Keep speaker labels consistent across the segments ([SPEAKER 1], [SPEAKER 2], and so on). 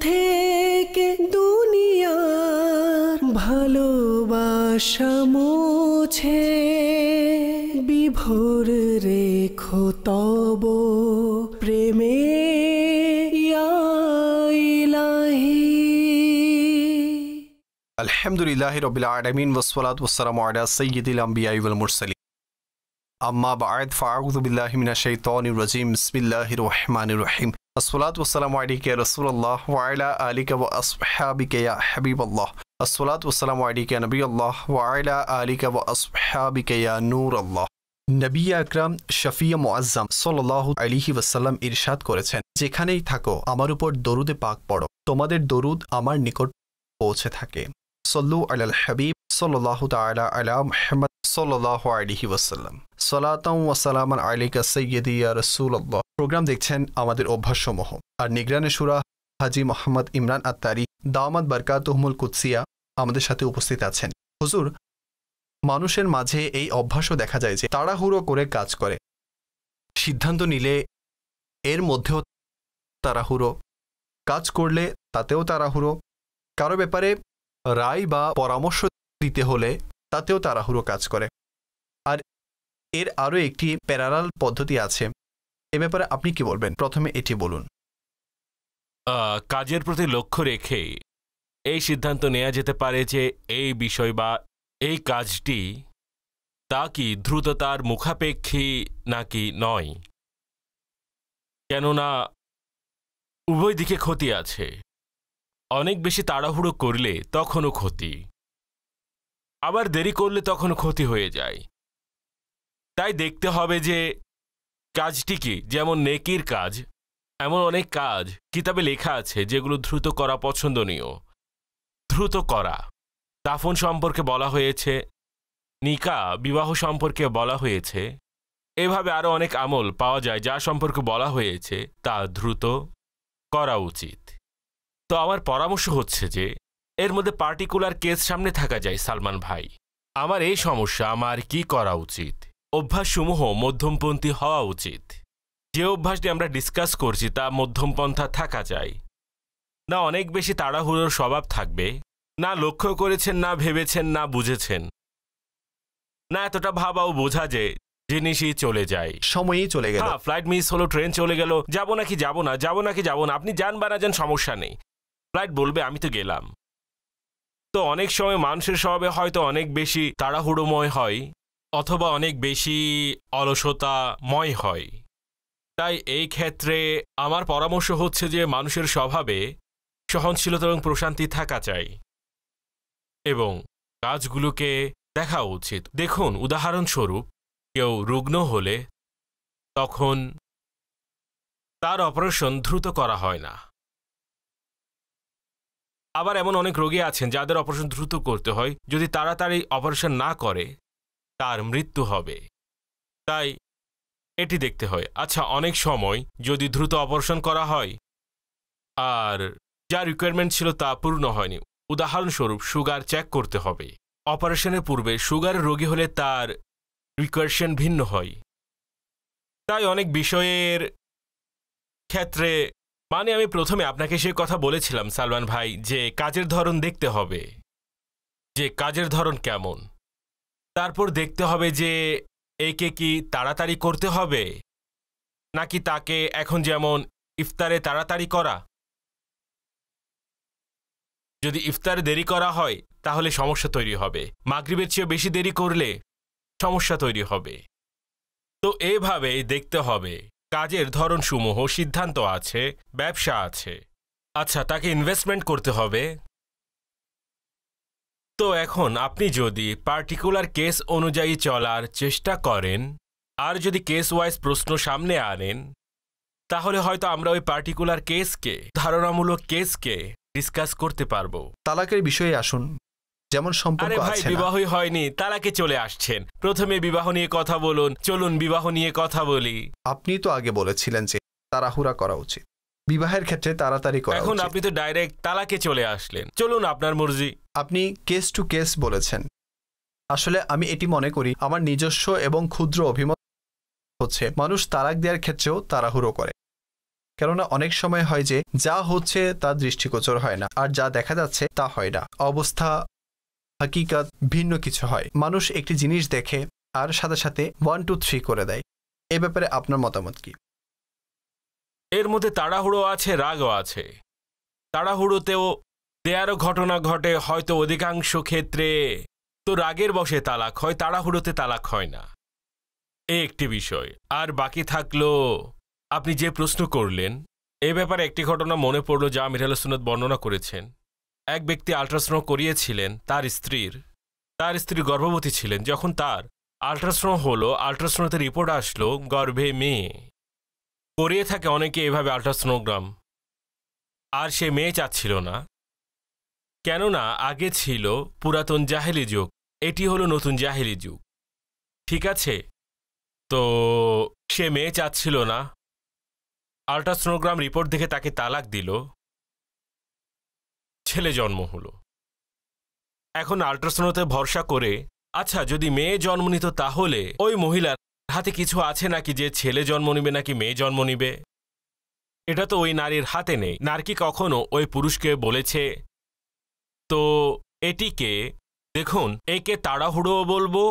[SPEAKER 1] থেকে দুনিয়ার ভালোবাসা মুছে বিভোর রেখো তব প্রেমে ইয়া ইলাহি।
[SPEAKER 2] আলহামদুলিল্লাহি রাব্বিল আলামিন ওয়াসসালাতু ওয়াসসালামু আলা সাইয়্যিদিল আমবিয়া ওয়াল মুরসালিন। আম্মা বা'দ ফাআউযু বিল্লাহি মিনাশ শাইতানির রাজীম। বিসমিল্লাহির রহমানির রহিম। আসসালাতু ওয়াসসালামু আলাইকা ইয়া রাসূলুল্লাহ ওয়া আলা আলিকা ওয়া আসহাবিকা ইয়া হাবিবাল্লাহ। আসসালাতু ওয়াসসালামু আলাইকা ইয়া নবিয়াল্লাহ ওয়া আলা আলিকা ওয়া আসহাবিকা ইয়া নূরাল্লাহ। নবী আকরাম শফিয়ে মুআজ্জম সাল্লাল্লাহু আলাইহি ওয়াসাল্লাম ইরশাদ করেছেন, যেখানেই থাকো আমার উপর দরুদে পাক পড়ো, তোমাদের দরুদ আমার নিকট পৌঁছে থাকে। সল্লু আলাল হাবিব সাল্লাল্লাহু তাআলা আলা মুহাম্মদ সাল্লাল্লাহু আলাইহি ওয়াসাল্লাম। সালাতাম ওয়া সালামান আলাইকা সাইয়্যিদি ইয়া রাসূলুল্লাহ। প্রোগ্রাম দেখছেন আমাদের অভ্যাসসমূহ, আর নিগরানে শুরা হাজী মোহাম্মদ ইমরান আত্তারি দাওয়াত বারকাতুহুমুল কুদসিয়া আমাদের সাথে উপস্থিত আছেন। হুজুর, মানুষের মাঝে এই অভ্যাসও দেখা যায় যে তাড়াহুড়ো করে কাজ করে, সিদ্ধান্ত নিলে এর মধ্যেও তাড়াহুড়ো, কাজ করলে তাতেও তাড়াহুড়ো, কারো ব্যাপারে রায় বা পরামর্শ দিতে হলে তাতেও তাড়াহুড়ো কাজ করে। আর এর আরও একটি প্যারালাল পদ্ধতি আছে, এ ব্যাপারে আপনি কি বলবেন? প্রথমে এটি বলুন।
[SPEAKER 3] কাজের প্রতি লক্ষ্য রেখে এই সিদ্ধান্ত নেওয়া যেতে পারে যে এই বিষয় বা এই কাজটি তা কি দ্রুততার মুখাপেক্ষী নাকি নয়, কেননা উভয় দিকে ক্ষতি আছে। অনেক বেশি তাড়াহুড়ো করলে তখনও ক্ষতি, আবার দেরি করলে তখনও ক্ষতি হয়ে যায়। তাই দেখতে হবে যে কাজটি কি, যেমন নেকির কাজ, এমন অনেক কাজ কিতাবে লেখা আছে যেগুলো দ্রুত করা পছন্দনীয়। দ্রুত করা, দাফন সম্পর্কে বলা হয়েছে, নিকাহ বিবাহ সম্পর্কে বলা হয়েছে, এভাবে আরও অনেক আমল পাওয়া যায় যা সম্পর্কে বলা হয়েছে তা দ্রুত করা উচিত। তো আমার পরামর্শ হচ্ছে যে এর মধ্যে পার্টিকুলার কেস সামনে থাকা যায়, সালমান ভাই আমার এই সমস্যা, আমার কি করা উচিত? অভ্যাসসমূহ মধ্যমপন্থী হওয়া উচিত। যে অভ্যাসটি আমরা ডিসকাস করছি তা মধ্যমপন্থা থাকা যায় না। অনেক বেশি তাড়াহুড়োর স্বভাব থাকবে, না লক্ষ্য করেছেন, না ভেবেছেন, না বুঝেছেন, না এতটা ভাবাও বোঝা যে জিনিসই চলে যায়,
[SPEAKER 2] সময়ই চলে গেল।
[SPEAKER 3] ফ্লাইট মিস হলো, ট্রেন চলে গেল, যাবো নাকি যাবো না, যাবো নাকি যাবো না, আপনি যান বা না যান সমস্যা নেই, ফ্লাইট বলবে আমি তো গেলাম। তো অনেক সময় মানুষের স্বভাবে হয়তো অনেক বেশি তাড়াহুড়োময় হয় অথবা অনেক বেশি অলসতাময় হয়। তাই এই ক্ষেত্রে আমার পরামর্শ হচ্ছে যে মানুষের স্বভাবে সহনশীলতা এবং প্রশান্তি থাকা চাই এবং কাজগুলোকে দেখা উচিত। দেখুন, উদাহরণস্বরূপ কেউ রুগ্ন হলে তখন তার অপারেশন দ্রুত করা হয় না। আবার এমন অনেক রোগী আছেন যাদের অপারেশন দ্রুত করতে হয়, যদি তাড়াতাড়ি অপারেশন না করে তার মৃত্যু হবে। তাই এটি দেখতে হয়। আচ্ছা, অনেক সময় যদি দ্রুত অপারেশন করা হয় আর যা রিকোয়ারমেন্ট ছিল তা পূর্ণ হয়নি, উদাহরণস্বরূপ সুগার চেক করতে হবে, অপারেশনের পূর্বে সুগারের রোগী হলে তার রিকোয়ারশন ভিন্ন হয়। তাই অনেক বিষয়ের ক্ষেত্রে আমি প্রথমে আপনাকে সে কথা বলেছিলাম সালমান ভাই, যে কাজের ধরন দেখতে হবে, যে কাজের ধরন কেমন। তারপর দেখতে হবে যে একে কি তাড়াতাড়ি করতে হবে নাকি তাকে এখন যেমন ইফতারে তাড়াতাড়ি করা। যদি ইফতারে দেরি করা হয় তাহলে সমস্যা তৈরি হবে, মাগরিবের চেয়ে বেশি দেরি করলে সমস্যা তৈরি হবে। তো এইভাবে দেখতে হবে কাজের ধরনসমূহ। সিদ্ধান্ত আছে, ব্যবসা আছে, আচ্ছা তাকে ইনভেস্টমেন্ট করতে হবে। তো এখন আপনি যদি পার্টিকুলার কেস অনুযায়ী চলার চেষ্টা করেন আর যদি কেস ওয়াইজ প্রশ্ন সামনে আনেন, তাহলে হয়তো আমরা ওই পার্টিকুলার কেসকে, ধারণামূলক কেসকে ডিসকাস করতে পারবো।
[SPEAKER 2] তালাকের বিষয়ে আসুন, যেমন সম্পর্ক আছে।
[SPEAKER 3] ভাই, বিবাহই হয়নি, তালাকে চলে আসছেন। প্রথমে বিবাহ নিয়ে কথা বলুন, চলুন বিবাহ নিয়ে কথা বলি।
[SPEAKER 2] আপনি তো আগে বলেছিলেন যে তাড়াহুড়া করা উচিত, বিবাহের ক্ষেত্রে তাড়াতাড়ি করা উচিত।
[SPEAKER 3] এখন আপনি তো ডাইরেক্ট তালাকে চলে আসলেন, চলুন আপনার মর্জি।
[SPEAKER 2] আপনি কেস টু কেস বলেছেন। আসলে আমি এটি মনে করি, আমার নিজস্ব এবং ক্ষুদ্র অভিমত হচ্ছে মানুষ তালাক দেওয়ার ক্ষেত্রেও তাড়াহুড়ো করে। কেননা অনেক সময় হয় যে যা হচ্ছে তা দৃষ্টিগোচর হয় না, আর যা দেখা যাচ্ছে তা হয় না। অবস্থা হাকিকাত ভিন্ন কিছু হয়। মানুষ একটি জিনিস দেখে আর সাথে সাথে 1 2 3 করে দেয়। এ ব্যাপারে আপনার মতামত কি?
[SPEAKER 3] এর মধ্যে তাড়াহুড়ো আছে, রাগও আছে। তাড়াহুড়োতেও দেয়ারও ঘটনা ঘটে, হয়তো অধিকাংশ ক্ষেত্রে তো রাগের বশে তালাক হয়, তাড়াহুড়োতে তালাক হয় না। এই একটি বিষয়। আর বাকি থাকলো আপনি যে প্রশ্ন করলেন, এ ব্যাপারে একটি ঘটনা মনে পড়ল যা আমির আহলে সুন্নাত বর্ণনা করেছেন। এক ব্যক্তি আল্ট্রাসাউন্ড করিয়েছিলেন, তার স্ত্রী গর্ভবতী ছিলেন। যখন তার আল্ট্রাসাউন্ড হলো, আল্ট্রাসাউন্ডের রিপোর্ট আসলো গর্ভে মেয়ে। করিয়ে থাকে অনেকে এভাবে আল্ট্রাসোনোগ্রাম, আর সে মেয়ে চাচ্ছিল না, কেননা আগে ছিল পুরাতন জাহেলি যুগ, এটি হলো নতুন জাহেলি যুগ। ঠিক আছে, তো সে মেয়ে চাচ্ছিল না। আল্ট্রাসোনোগ্রাম রিপোর্ট দেখে তাকে তালাক দিল, ছেলে জন্ম হলো। এখন আল্ট্রাসাউন্ডে ভরসা করে, আচ্ছা যদি মেয়ে জন্ম নিত তাহলে ওই মহিলার হাতে কিছু আছে নাকি যে ছেলে জন্ম নিবে নাকি মেয়ে জন্ম নিবে? এটা তো ওই নারীর হাতে নেই। নারী কখনো ওই পুরুষকে বলেছে? তো এটিকে দেখুন, একে তাড়াহুড়োও বলবো,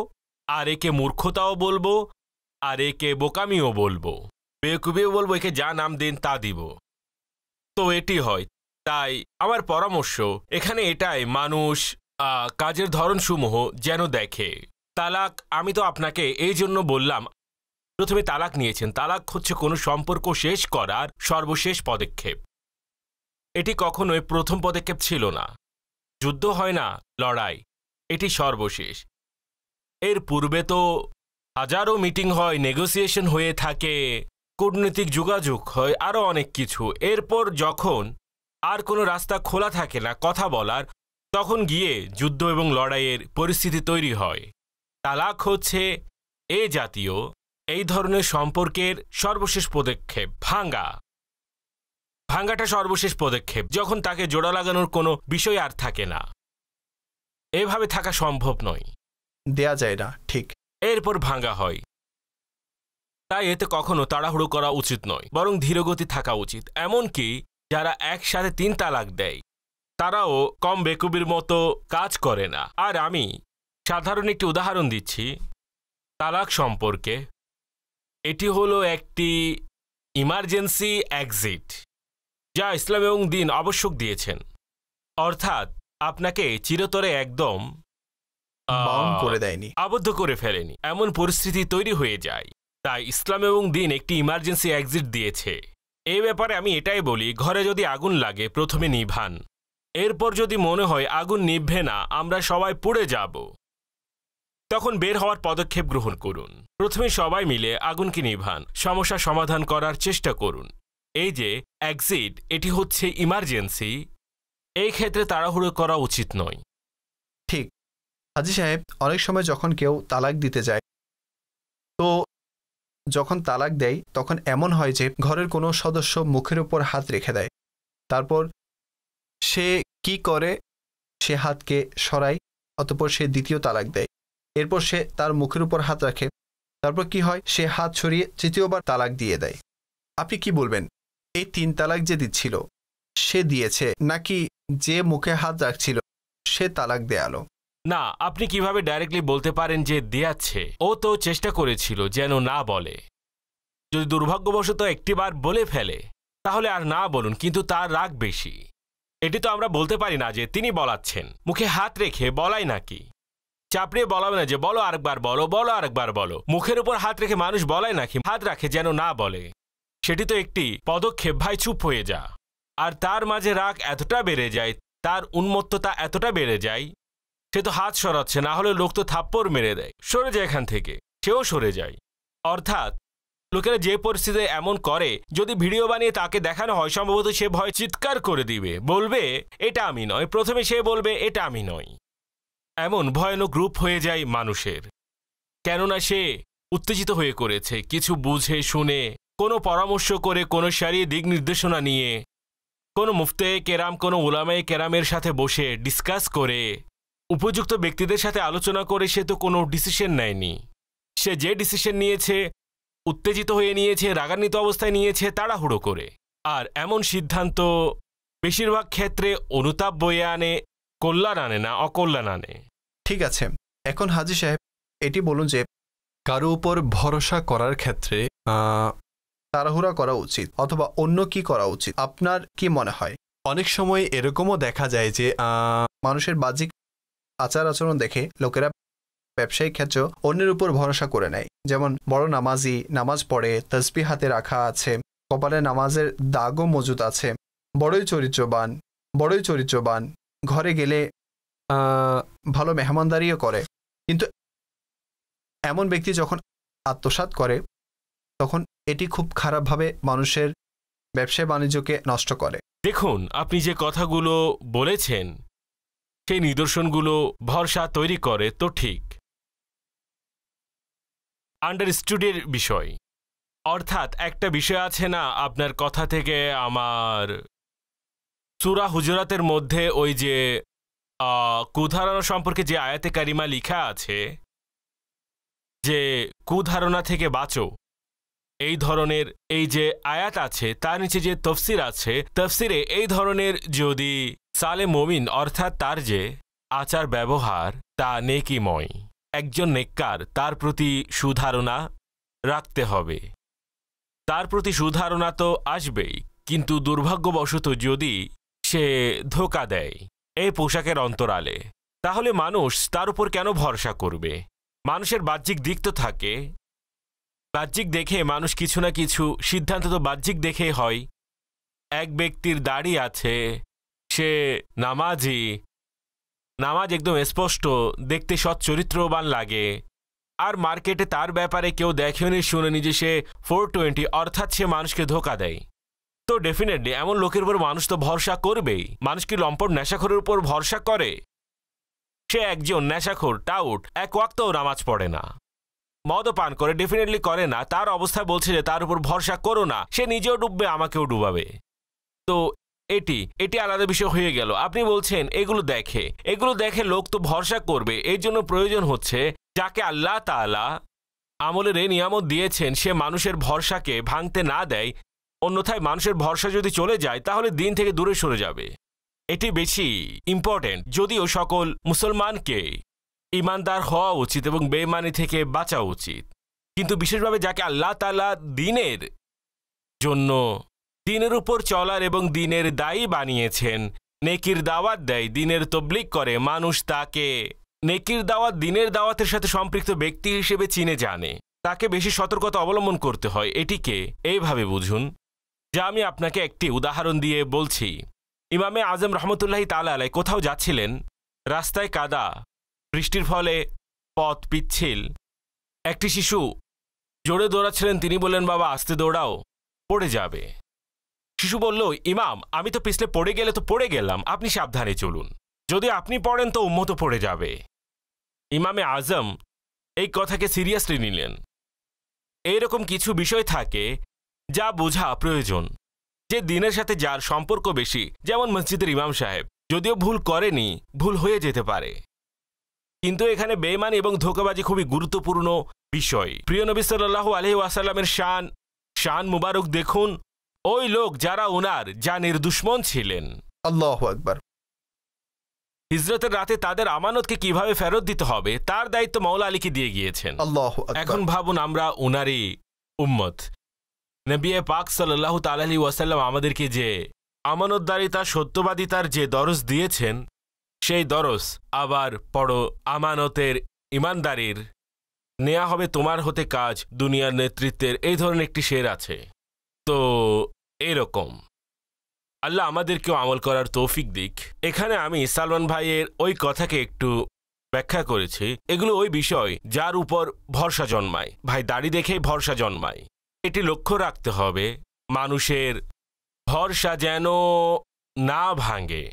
[SPEAKER 3] আর একে মূর্খতাও বলবো, আর একে বোকামিও বলবো, বেকুবিও বলবো, একে যা নাম দিন তা দিব। তো এটি হয়। তাই আমার পরামর্শ এখানে এটাই, মানুষ কাজের ধরনসমূহ যেন দেখে। তালাক, আমি তো আপনাকে এই জন্য বললাম, প্রথমে তালাক নিয়েছেন। তালাক হচ্ছে কোনো সম্পর্ক শেষ করার সর্বশেষ পদক্ষেপ। এটি কখনোই প্রথম পদক্ষেপ ছিল না। যুদ্ধ হয় না, লড়াই, এটি সর্বশেষ। এর পূর্বে তো হাজারো মিটিং হয়, নেগোসিয়েশন হয়ে থাকে, কূটনৈতিক যোগাযোগ হয়, আরও অনেক কিছু। এরপর যখন আর কোনো রাস্তা খোলা থাকে না কথা বলার, তখন গিয়ে যুদ্ধ এবং লড়াইয়ের পরিস্থিতি তৈরি হয়। তালাক হচ্ছে এ জাতীয় এই ধরনের সম্পর্কের সর্বশেষ পদক্ষেপ। ভাঙ্গাটা সর্বশেষ পদক্ষেপ, যখন তাকে জোড়া লাগানোর কোনো বিষয় আর থাকে না। এভাবে থাকা সম্ভব নয়,
[SPEAKER 2] দেয়া যায় না, ঠিক।
[SPEAKER 3] এরপর ভাঙ্গা হয়। তাই এতে কখনো তাড়াহুড়ো করা উচিত নয়, বরং ধীরগতি থাকা উচিত। এমনকি যারা একসাথে 3 তালাক দেয়, তারাও কম বেকুবির মতো কাজ করে না। আর আমি সাধারণ একটি উদাহরণ দিচ্ছি তালাক সম্পর্কে। এটি হলো একটি ইমার্জেন্সি এক্সিট, যা ইসলাম এবং দ্বীন আবশ্যক দিয়েছেন। অর্থাৎ আপনাকে চিরতরে একদম
[SPEAKER 2] করে দেয়নি,
[SPEAKER 3] আবদ্ধ করে ফেলেনি, এমন পরিস্থিতি তৈরি হয়ে যায়। তাই ইসলাম এবং দ্বীন একটি ইমার্জেন্সি এক্সিট দিয়েছে। এই ব্যাপারে আমি এটাই বলি, ঘরে যদি আগুন লাগে প্রথমে নিভান। এরপর যদি মনে হয় আগুন নিভবে না, আমরা সবাই পুড়ে যাব, তখন বের হওয়ার পদক্ষেপ গ্রহণ করুন। প্রথমে সবাই মিলে আগুনকে নিভান, সমস্যা সমাধান করার চেষ্টা করুন। এই যে এক্সিট, এটি হচ্ছে ইমার্জেন্সি। এই ক্ষেত্রে তাড়াহুড়ো করা উচিত নয়।
[SPEAKER 2] ঠিক। হাজী সাহেব, অনেক সময় যখন কেউ তালাক দিতে যায়, তো যখন তালাক দেয় তখন এমন হয় যে ঘরের কোনো সদস্য মুখের উপর হাত রেখে দেয়। তারপর সে কি করে, সে হাতকে সরায়, অতঃপর সে দ্বিতীয় তালাক দেয়। এরপর সে তার মুখের উপর হাত রাখে, তারপর কি হয়, সে হাত সরিয়ে তৃতীয়বার তালাক দিয়ে দেয়। আপনি কি বলবেন, এই 3 তালাক যে দিচ্ছিল সে দিয়েছে, নাকি যে মুখে হাত রাখছিল সে তালাক দেয়ালো?
[SPEAKER 3] না, আপনি কিভাবে ডাইরেক্টলি বলতে পারেন যে দেয়াচ্ছে? ও তো চেষ্টা করেছিল যেন না বলে। যদি দুর্ভাগ্যবশত একটিবার বলে ফেলে তাহলে আর না বলুন, কিন্তু তার রাগ বেশি। এটি তো আমরা বলতে পারি না যে তিনি বলাচ্ছেন। মুখে হাত রেখে বলাই নাকি? চাপড়িয়ে বলাবে না যে বলো আরেকবার বলো, বলো আরেকবার বলো। মুখের উপর হাত রেখে মানুষ বলায় নাকি? হাত রাখে যেন না বলে। সেটি তো একটি পদক্ষেপ। ভাই চুপ হয়ে যা। আর তার মাঝে রাগ এতটা বেড়ে যায়, তার উন্মত্ততা এতটা বেড়ে যায়, সে তো হাত সরাচ্ছে, না হলে লোক তো থাপ্পড় মেরে দেয়, সরে যায় এখান থেকে, সেও সরে যায়। অর্থাৎ লোকেরা যে পরিস্থিতিতে এমন করে, যদি ভিডিও বানিয়ে তাকে দেখানো হয়, সম্ভবত সে ভয় চিৎকার করে দিবে, বলবে এটা আমি নয়। প্রথমে সে বলবে এটা আমি নয়। এমন ভয়ানক রূপ হয়ে যায় মানুষের, কেননা সে উত্তেজিত হয়ে করেছে, কিছু বুঝে শুনে, কোনো পরামর্শ করে, কোনো শরীয়ী দিক নির্দেশনা নিয়ে, কোনো মুফতে কেরাম, কোনো উলামায়ে কেরামের সাথে বসে ডিসকাস করে, উপযুক্ত ব্যক্তিদের সাথে আলোচনা করে সে তো কোনো ডিসিশন নেয়নি। সে যে ডিসিশন নিয়েছে উত্তেজিত হয়ে নিয়েছে, রাগান্বিত অবস্থায় নিয়েছে, তাড়াহুড়ো করে। আর এমন সিদ্ধান্ত বেশিরভাগ ক্ষেত্রে অনুতাপ বয়ে আনে, কল্যাণ আনে না, অকল্যাণ আনে।
[SPEAKER 2] ঠিক আছে, এখন হাজী সাহেব এটি বলুন যে কারো উপর ভরসা করার ক্ষেত্রে তাড়াহুড়া করা উচিত অথবা অন্য কি করা উচিত, আপনার কি মনে হয়? অনেক সময় এরকমও দেখা যায় যে মানুষের বাহ্যিক আচার আচরণ দেখে লোকেরা ব্যবসায়িক ক্ষেত্রে অন্যের উপর ভরসা করে নেয়। যেমন বড় নামাজি, নামাজ পড়ে, তসবিহ হাতে রাখা আছে, কপালে নামাজের দাগও মজুদ আছে, বড়ই চরিত্রবান, ঘরে গেলে ভালো মেহমানদারিও করে, কিন্তু এমন ব্যক্তি যখন আত্মসাৎ করে তখন এটি খুব খারাপভাবে মানুষের ব্যবসা বাণিজ্যকে নষ্ট করে।
[SPEAKER 3] দেখুন, আপনি যে কথাগুলো বলেছেন সেই নিদর্শনগুলো ভরসা তৈরি করে তো ঠিক, আন্ডারস্টুডের বিষয়। অর্থাৎ একটা বিষয় আছে না, আপনার কথা থেকে আমার সূরা হুজুরাতের মধ্যে ওই যে কুধারণা সম্পর্কে যে আয়াতে কারিমা লেখা আছে যে কুধারণা থেকে বাঁচো, এই ধরনের এই যে আয়াত আছে তার নিচে যে তফসির আছে, তফসিরে এই ধরনের যদি সালে মুমিন অর্থাৎ তার যে আচার ব্যবহার তা নেকিময়, একজন নেককার তার প্রতি সুধারণা রাখতে হবে। তার প্রতি সুধারণা তো আসবেই, কিন্তু দুর্ভাগ্যবশত যদি সে ধোঁকা দেয় এই পোশাকের অন্তরালে, তাহলে মানুষ তার উপর কেন ভরসা করবে? মানুষের বাহ্যিক দিক তো থাকে, বাহ্যিক দেখে মানুষ কিছু না কিছু সিদ্ধান্ত তো বাহ্যিক দেখে হয়। এক ব্যক্তির দাড়ি আছে, সে নামাজি, নামাজ একদম স্পষ্ট, দেখতে সচ্চরিত্রবান লাগে, আর মার্কেটে তার ব্যাপারে কেউ দেখেনি শুনেনি যে সে 420 অর্থাৎ সে মানুষকে ধোঁকা দেয়, তো ডেফিনেটলি এমন লোকের উপর মানুষ তো ভরসা করবেই। মানুষ কি লম্পট নেশাখোরের উপর ভরসা করে? সে একজন নেশাখোর টাউট, এক ওয়াক্তও নামাজ পড়ে না, মদও পান করে, ডেফিনেটলি করে না, তার অবস্থা বলছে যে তার উপর ভরসা করো না, সে নিজেও ডুববে, আমাকেও ডুবাবে। তো এটি আলাদা বিষয় হয়ে গেল। আপনি বলছেন এগুলো দেখে লোক তো ভরসা করবে, এই জন্য প্রয়োজন হচ্ছে যাকে আল্লাহ তাআলা আমলের এই নিয়ামত দিয়েছেন সে মানুষের ভরসাকে ভাঙতে না দেয়, অন্যথায় মানুষের ভরসা যদি চলে যায় তাহলে দিন থেকে দূরে সরে যাবে। এটি বেশি ইম্পর্টেন্ট। যদিও সকল মুসলমানকে ইমানদার হওয়া উচিত এবং বেঈমানি থেকে বাঁচা উচিত, কিন্তু বিশেষভাবে যাকে আল্লাহ তাআলা দিনের জন্য দিনের উপর চলার এবং দিনের দায়ী বানিয়েছেন, নেকির দাওয়াত দেয়, দিনের তবলিগ করে, মানুষ তাকে নেকির দাওয়াত, দিনের দাওয়াতের সাথে সম্পৃক্ত ব্যক্তি হিসেবে চিনে জানে, তাকে বেশি সতর্কতা অবলম্বন করতে হয়। এটিকে এইভাবে বুঝুন, যা আমি আপনাকে একটি উদাহরণ দিয়ে বলছি। ইমামে আজম রহমতুল্লাহি তাআলা আলাইহি কোথাও যাচ্ছিলেন, রাস্তায় কাদা, বৃষ্টির ফলে পথ পিচ্ছিল, একটি শিশু জোরে দৌড়াচ্ছিলেন, তিনি বললেন, বাবা আস্তে দৌড়াও, পড়ে যাবে। শিশু বলল, ইমাম আমি তো পিছলে পড়ে গেলে তো পড়ে গেলাম, আপনি সাবধানে চলুন, যদি আপনি পড়েন তো উম্মত পড়ে যাবে। ইমামে আজম এই কথাকে সিরিয়াসলি নিলেন। এইরকম কিছু বিষয় থাকে যা বোঝা প্রয়োজন, যে দিনের সাথে যার সম্পর্ক বেশি, যেমন মসজিদের ইমাম সাহেব, যদিও ভুল করেনি, ভুল হয়ে যেতে পারে, কিন্তু এখানে বেঈমানি এবং ধোঁকাবাজি খুবই গুরুত্বপূর্ণ বিষয়। প্রিয় নবী সাল্লাল্লাহু আলাইহি ওয়াসাল্লামের শান মুবারক দেখুন, ওই লোক যারা ওনার জানের দুশমন ছিলেন,
[SPEAKER 2] আল্লাহু আকবার,
[SPEAKER 3] হিজরতের রাতে তাদের আমানতকে কিভাবে ফেরত দিতে হবে তার দায়িত্ব মাওলা আলীকে দিয়ে গিয়েছেন।
[SPEAKER 2] আল্লাহু আকবার।
[SPEAKER 3] এখন ভাবুন, আমরা ওনারই উম্মত, নবী পাক সাল্লাল্লাহু তাআলা আলাইহি ওয়াসাল্লাম আমাদেরকে যে আমানতদারিতা, সত্যবাদিতার যে দরস দিয়েছেন, সেই দরস আবার পড়ো, আমানতের, ইমানদারির নেওয়া হবে তোমার হতে কাজ, দুনিয়ার নেতৃত্বের, এই ধরনের একটি শের আছে। তো এরকম আল্লাহ আমাদেরকেও আমল করার তৌফিক দিক। এখানে আমি সালমান ভাইয়ের ওই কথাকে একটু ব্যাখ্যা করেছি। এগুলো ওই বিষয় যার উপর ভরসা জন্মায়। ভাই, দাড়ি দেখেই ভরসা জন্মায়। এটি লক্ষ্য রাখতে হবে মানুষের ভরসা যেন না ভাঙে,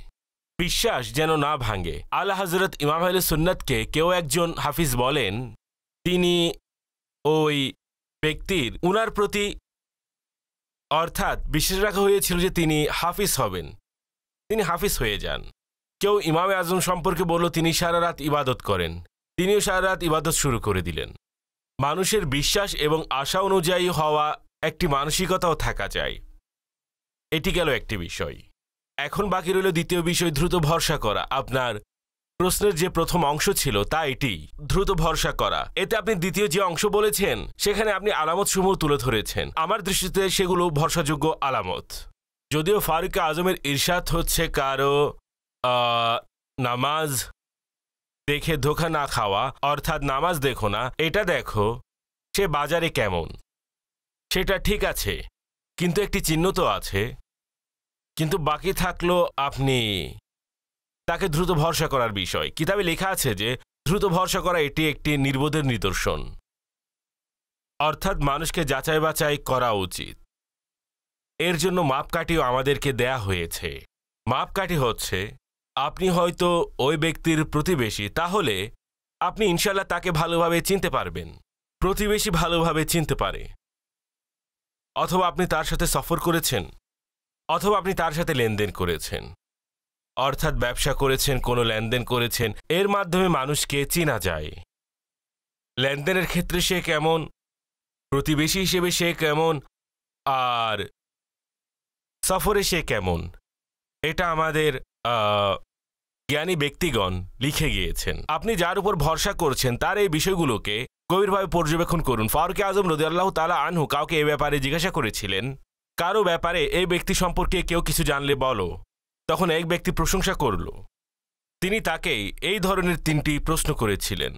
[SPEAKER 3] বিশ্বাস যেন না ভাঙে। আলা হযরত ইমাম আহলে সুন্নাতকে কেউ একজন হাফিজ বলেন, তিনি ওই ব্যক্তির উনার প্রতি অর্থাৎ বিশ্বাস রাখা হয়েছিল যে তিনি হাফিজ হবেন, তিনি হাফিজ হয়ে যান। কেউ ইমামে আজম সম্পর্কে বলল তিনি সারা রাত ইবাদত করেন, তিনিও সারা রাত ইবাদত শুরু করে দিলেন। মানুষের বিশ্বাস এবং আশা অনুযায়ী হওয়া একটি মানসিকতাও থাকা চাই। এটি গেল একটি বিষয়। এখন বাকি রইল দ্বিতীয় বিষয়, দ্রুত ভরসা করা। আপনার প্রশ্নের যে প্রথম অংশ ছিল তা এটি, দ্রুত ভরসা করা। এতে আপনি দ্বিতীয় যে অংশ বলেছেন সেখানে আপনি আলামত সমূহ তুলে ধরেছেন। আমার দৃষ্টিতে সেগুলো ভরসাযোগ্য আলামত। যদিও ফারুক আজমের ইরশাদ হচ্ছে কারো নামাজ দেখে ধোঁকা না খাওয়া, অর্থাৎ নামাজ দেখো না, এটা দেখো সে বাজারে কেমন, সেটা ঠিক আছে, কিন্তু একটি চিহ্ন তো আছে। কিন্তু বাকি থাকলো আপনি তাকে দ্রুত ভরসা করার বিষয়। কিতাবে লেখা আছে যে দ্রুত ভরসা করা এটি একটি নির্বোধের নিদর্শন, অর্থাৎ মানুষকে যাচাই বাছাই করা উচিত। এর জন্য মাপকাঠিও আমাদেরকে দেয়া হয়েছে। মাপকাঠি হচ্ছে আপনি হয়তো ওই ব্যক্তির প্রতিবেশী, তাহলে আপনি ইনশাল্লাহ তাকে ভালোভাবে চিনতে পারবেন। প্রতিবেশী ভালোভাবে চিনতে পারে, অথবা আপনি তার সাথে সফর করেছেন, অথবা আপনি তার সাথে লেনদেন করেছেন, অর্থাৎ ব্যবসা করেছেন, কোনো লেনদেন করেছেন। এর মাধ্যমে মানুষকে চেনা যায়। লেনদেনের ক্ষেত্রে সে কেমন, প্রতিবেশী হিসেবে সে কেমন, আর সফরে সে কেমন, এটা আমাদের জ্ঞানী ব্যক্তিগণ লিখে গিয়েছেন। আপনি যার উপর ভরসা করছেন তার এই বিষয়গুলোকে গভীরভাবে পর্যবেক্ষণ করুন। ফারুক আজম রাদিয়াল্লাহু তাআলা আনহু কাউকে এ ব্যাপারে জিজ্ঞাসা করেছিলেন, কারো ব্যাপারে এই ব্যক্তি সম্পর্কে কেউ কিছু জানলে বলো। তখন এক ব্যক্তি প্রশংসা করল। তিনি তাকেই এই ধরনের 3টি প্রশ্ন করেছিলেন।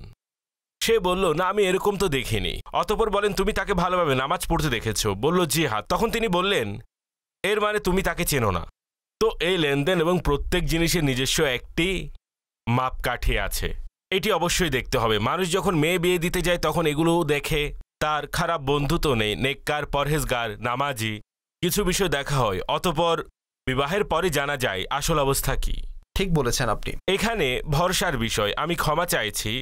[SPEAKER 3] সে বলল, না আমি এরকম তো দেখিনি। অতঃপর বলেন, তুমি তাকে ভালোভাবে নামাজ পড়তে দেখেছ? বলল, জি হ্যাঁ। তখন তিনি বললেন, এর মানে তুমি তাকে চেনো না। তো এই লেনদেন এবং প্রত্যেক জিনিসের নিজস্ব একটি মাপকাঠি আছে, এটি অবশ্যই দেখতে হবে। মানুষ যখন মেয়ে বিয়ে দিতে যায় তখন এগুলো দেখে। তার খারাপ বন্ধু তো নেই, নেককার, পরহেজগার, নামাজি, কিছু বিষয় দেখা হয়। অতঃপর বিবাহের পরে জানা যায় আসল অবস্থা কি।
[SPEAKER 2] ঠিক বলেছেন আপনি।
[SPEAKER 3] এখানে ভরসার বিষয়, আমি ক্ষমা চাইছি।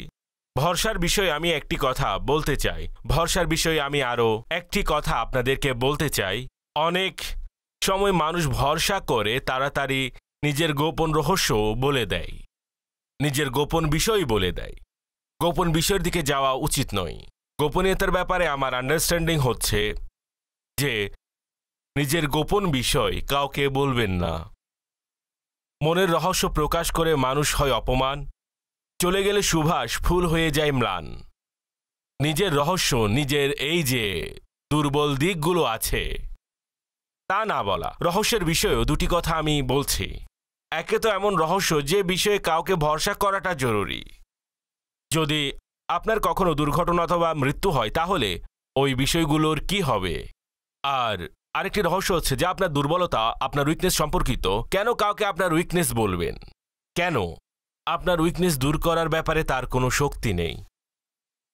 [SPEAKER 3] ভরসার বিষয়ে আমি একটি কথা বলতে চাই। ভরসার বিষয়ে আমি আরও একটি কথা আপনাদেরকে বলতে চাই। অনেক সময় মানুষ ভরসা করে তাড়াতাড়ি নিজের গোপন রহস্য বলে দেয়, নিজের গোপন বিষয় বলে দেয়। গোপন বিষয়ের দিকে যাওয়া উচিত নয়। গোপনীয়তার ব্যাপারে আমার আন্ডারস্ট্যান্ডিং হচ্ছে যে নিজের গোপন বিষয় কাউকে বলবেন না। মনের রহস্য প্রকাশ করে মানুষ হয় অপমান, চলে গেলে সুভাষ ফুল হয়ে যায় ম্লান। নিজের রহস্য, নিজের এই যে দুর্বল দিকগুলো আছে তা না বলা। রহস্যের বিষয়েও 2টি কথা আমি বলছি। একে তো এমন রহস্য যে বিষয়ে কাউকে ভরসা করাটা জরুরি। যদি আপনার কখনো দুর্ঘটনা অথবা মৃত্যু হয় তাহলে ওই বিষয়গুলোর কি হবে। আর আরেকটি রহস্য হচ্ছে যে আপনার দুর্বলতা, আপনার উইকনেস সম্পর্কিত। কেন কাউকে আপনার উইকনেস বলবেন? কেন? আপনার উইকনেস দূর করার ব্যাপারে তার কোনো শক্তি নেই।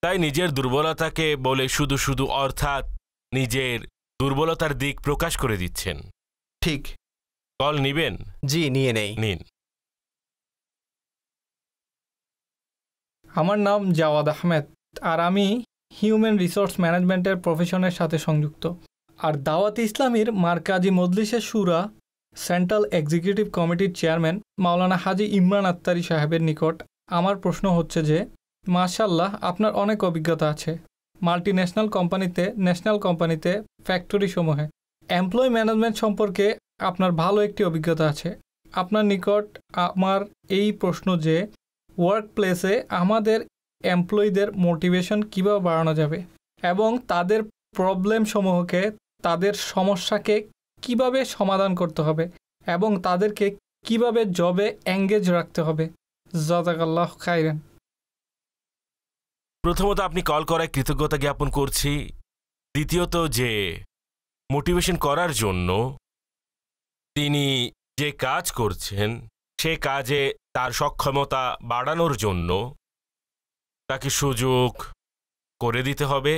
[SPEAKER 3] তাই নিজের দুর্বলতাকে বলে শুধু শুধু, অর্থাৎ নিজের দুর্বলতার দিক প্রকাশ করে দিচ্ছেন।
[SPEAKER 2] ঠিক।
[SPEAKER 3] কল নিবেন?
[SPEAKER 2] জি, নিয়ে নেই।
[SPEAKER 3] নিন।
[SPEAKER 4] আমার নাম জাওয়াদ আহমেদ, আর আমি হিউম্যান রিসোর্স ম্যানেজমেন্টের প্রফেশনের সাথে সংযুক্ত। আর দাওয়াত ইসলামীর মারকাজি মজলিসে শুরা সেন্ট্রাল এক্সিকিউটিভ কমিটির চেয়ারম্যান মাওলানা হাজি ইমরান আত্তারি সাহেবের নিকট আমার প্রশ্ন হচ্ছে যে, মাশাআল্লাহ আপনার অনেক অভিজ্ঞতা আছে মাল্টি ন্যাশনাল কোম্পানিতে, ন্যাশনাল কোম্পানিতে, ফ্যাক্টরি সমূহে। এমপ্লয়ি ম্যানেজমেন্ট সম্পর্কে আপনার ভালো একটি অভিজ্ঞতা আছে। আপনার নিকট আমার এই প্রশ্ন যে, ওয়ার্ক প্লেসে আমাদের এমপ্লয়ীদের মোটিভেশন কীভাবে বাড়ানো যাবে এবং তাদের প্রবলেম সমূহকে, তাদের সমস্যাকে কিভাবে সমাধান করতে হবে এবং তাদেরকে কিভাবে জবে এঙ্গেজ রাখতে হবে। জাযাকাল্লাহ খাইরান।
[SPEAKER 3] প্রথমত আপনি কল করায় কৃতজ্ঞতা জ্ঞাপন করছি। দ্বিতীয়ত যে মোটিভেশন করার জন্য তিনি যে কাজ করছেন সে কাজে তার সক্ষমতা বাড়ানোর জন্য তাকে সুযোগ করে দিতে হবে।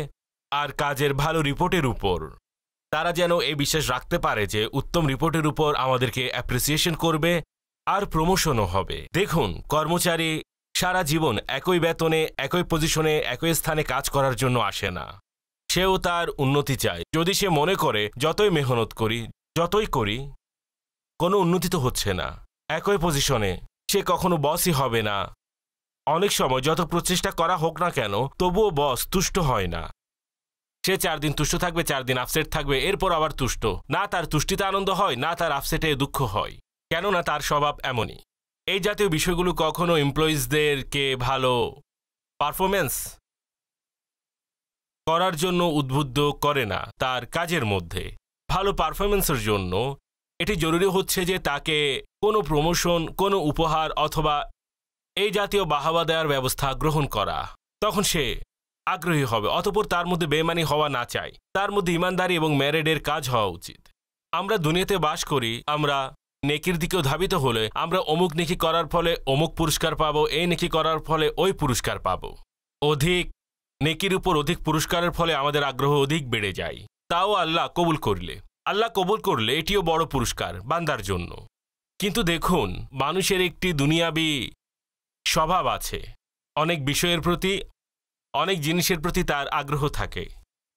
[SPEAKER 3] আর কাজের ভালো রিপোর্টের উপর তারা যেন এই বিশ্বাস রাখতে পারে যে উত্তম রিপোর্টের উপর আমাদেরকে অ্যাপ্রিসিয়েশন করবে আর প্রমোশনও হবে। দেখুন, কর্মচারী সারা জীবন একই বেতনে, একই পজিশনে, একই স্থানে কাজ করার জন্য আসে না। সেও তার উন্নতি চায়। যদি সে মনে করে যতই মেহনত করি, যতই করি, কোনো উন্নতি তো হচ্ছে না, একই পজিশনে, সে কখনো বসই হবে না। অনেক সময় যত প্রচেষ্টা করা হোক না কেন তবুও বস তুষ্ট হয় না। সে 4 দিন তুষ্ট থাকবে, 4 দিন আপসেট থাকবে, এরপর আবার তুষ্ট। না তার তুষ্টিতে আনন্দ হয়, না তার আপসেটে দুঃখ হয়, কেননা তার স্বভাব এমনই। এই জাতীয় বিষয়গুলো কখনো এমপ্লয়িজদেরকে ভালো পারফরমেন্স করার জন্য উদ্বুদ্ধ করে না। তার কাজের মধ্যে ভালো পারফরমেন্সের জন্য এটি জরুরি হচ্ছে যে তাকে কোনো প্রমোশন, কোনো উপহার অথবা এই জাতীয় বাহাবা দেওয়ার ব্যবস্থা গ্রহণ করা। তখন সে আগ্রহী হবে। অতঃপর তার মধ্যে বেইমানি হওয়া না চাই, তার মধ্যে ইমানদারি এবং ম্যারিডের কাজ হওয়া উচিত। আমরা দুনিয়াতে বাস করি, আমরা নেকির দিকেও ধাবিত হলে আমরা অমুক নেকি করার ফলে অমুক পুরস্কার পাবো, এই নেকি করার ফলে ওই পুরস্কার পাবো। অধিক নেকির উপর অধিক পুরস্কারের ফলে আমাদের আগ্রহ অধিক বেড়ে যায়। তাও আল্লাহ কবুল করলে এটিও বড় পুরস্কার বান্দার জন্য। কিন্তু দেখুন, মানুষের একটি দুনিয়াবি স্বভাব আছে, অনেক বিষয়ের প্রতি, অনেক জিনিসের প্রতি তার আগ্রহ থাকে।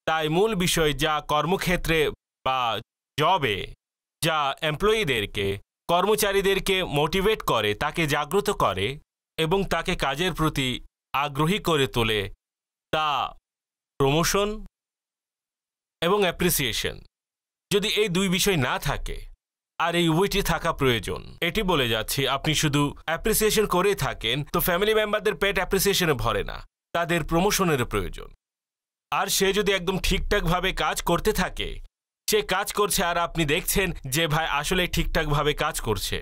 [SPEAKER 3] তাই মূল বিষয় যা কর্মক্ষেত্রে বা জবে যা এমপ্লয়িদেরকে, কর্মচারীদেরকে মোটিভেট করে, তাকে জাগ্রত করে এবং তাকে কাজের প্রতি আগ্রহী করে তোলে, তা প্রমোশন এবং অ্যাপ্রিসিয়েশন। যদি এই দুই বিষয় না থাকে, আর এই উভয়টি থাকা প্রয়োজন। এটি বলে যাচ্ছি, আপনি শুধু অ্যাপ্রিসিয়েশন করেই থাকেন তো ফ্যামিলি মেম্বারদের পেট অ্যাপ্রিসিয়েশনে ভরে না, তাদের প্রমোশনের প্রয়োজন। আর সে যদি একদম ঠিকঠাকভাবে কাজ করতে থাকে, সে কাজ করছে আর আপনি দেখছেন যে ভাই আসলে ঠিকঠাকভাবে কাজ করছে,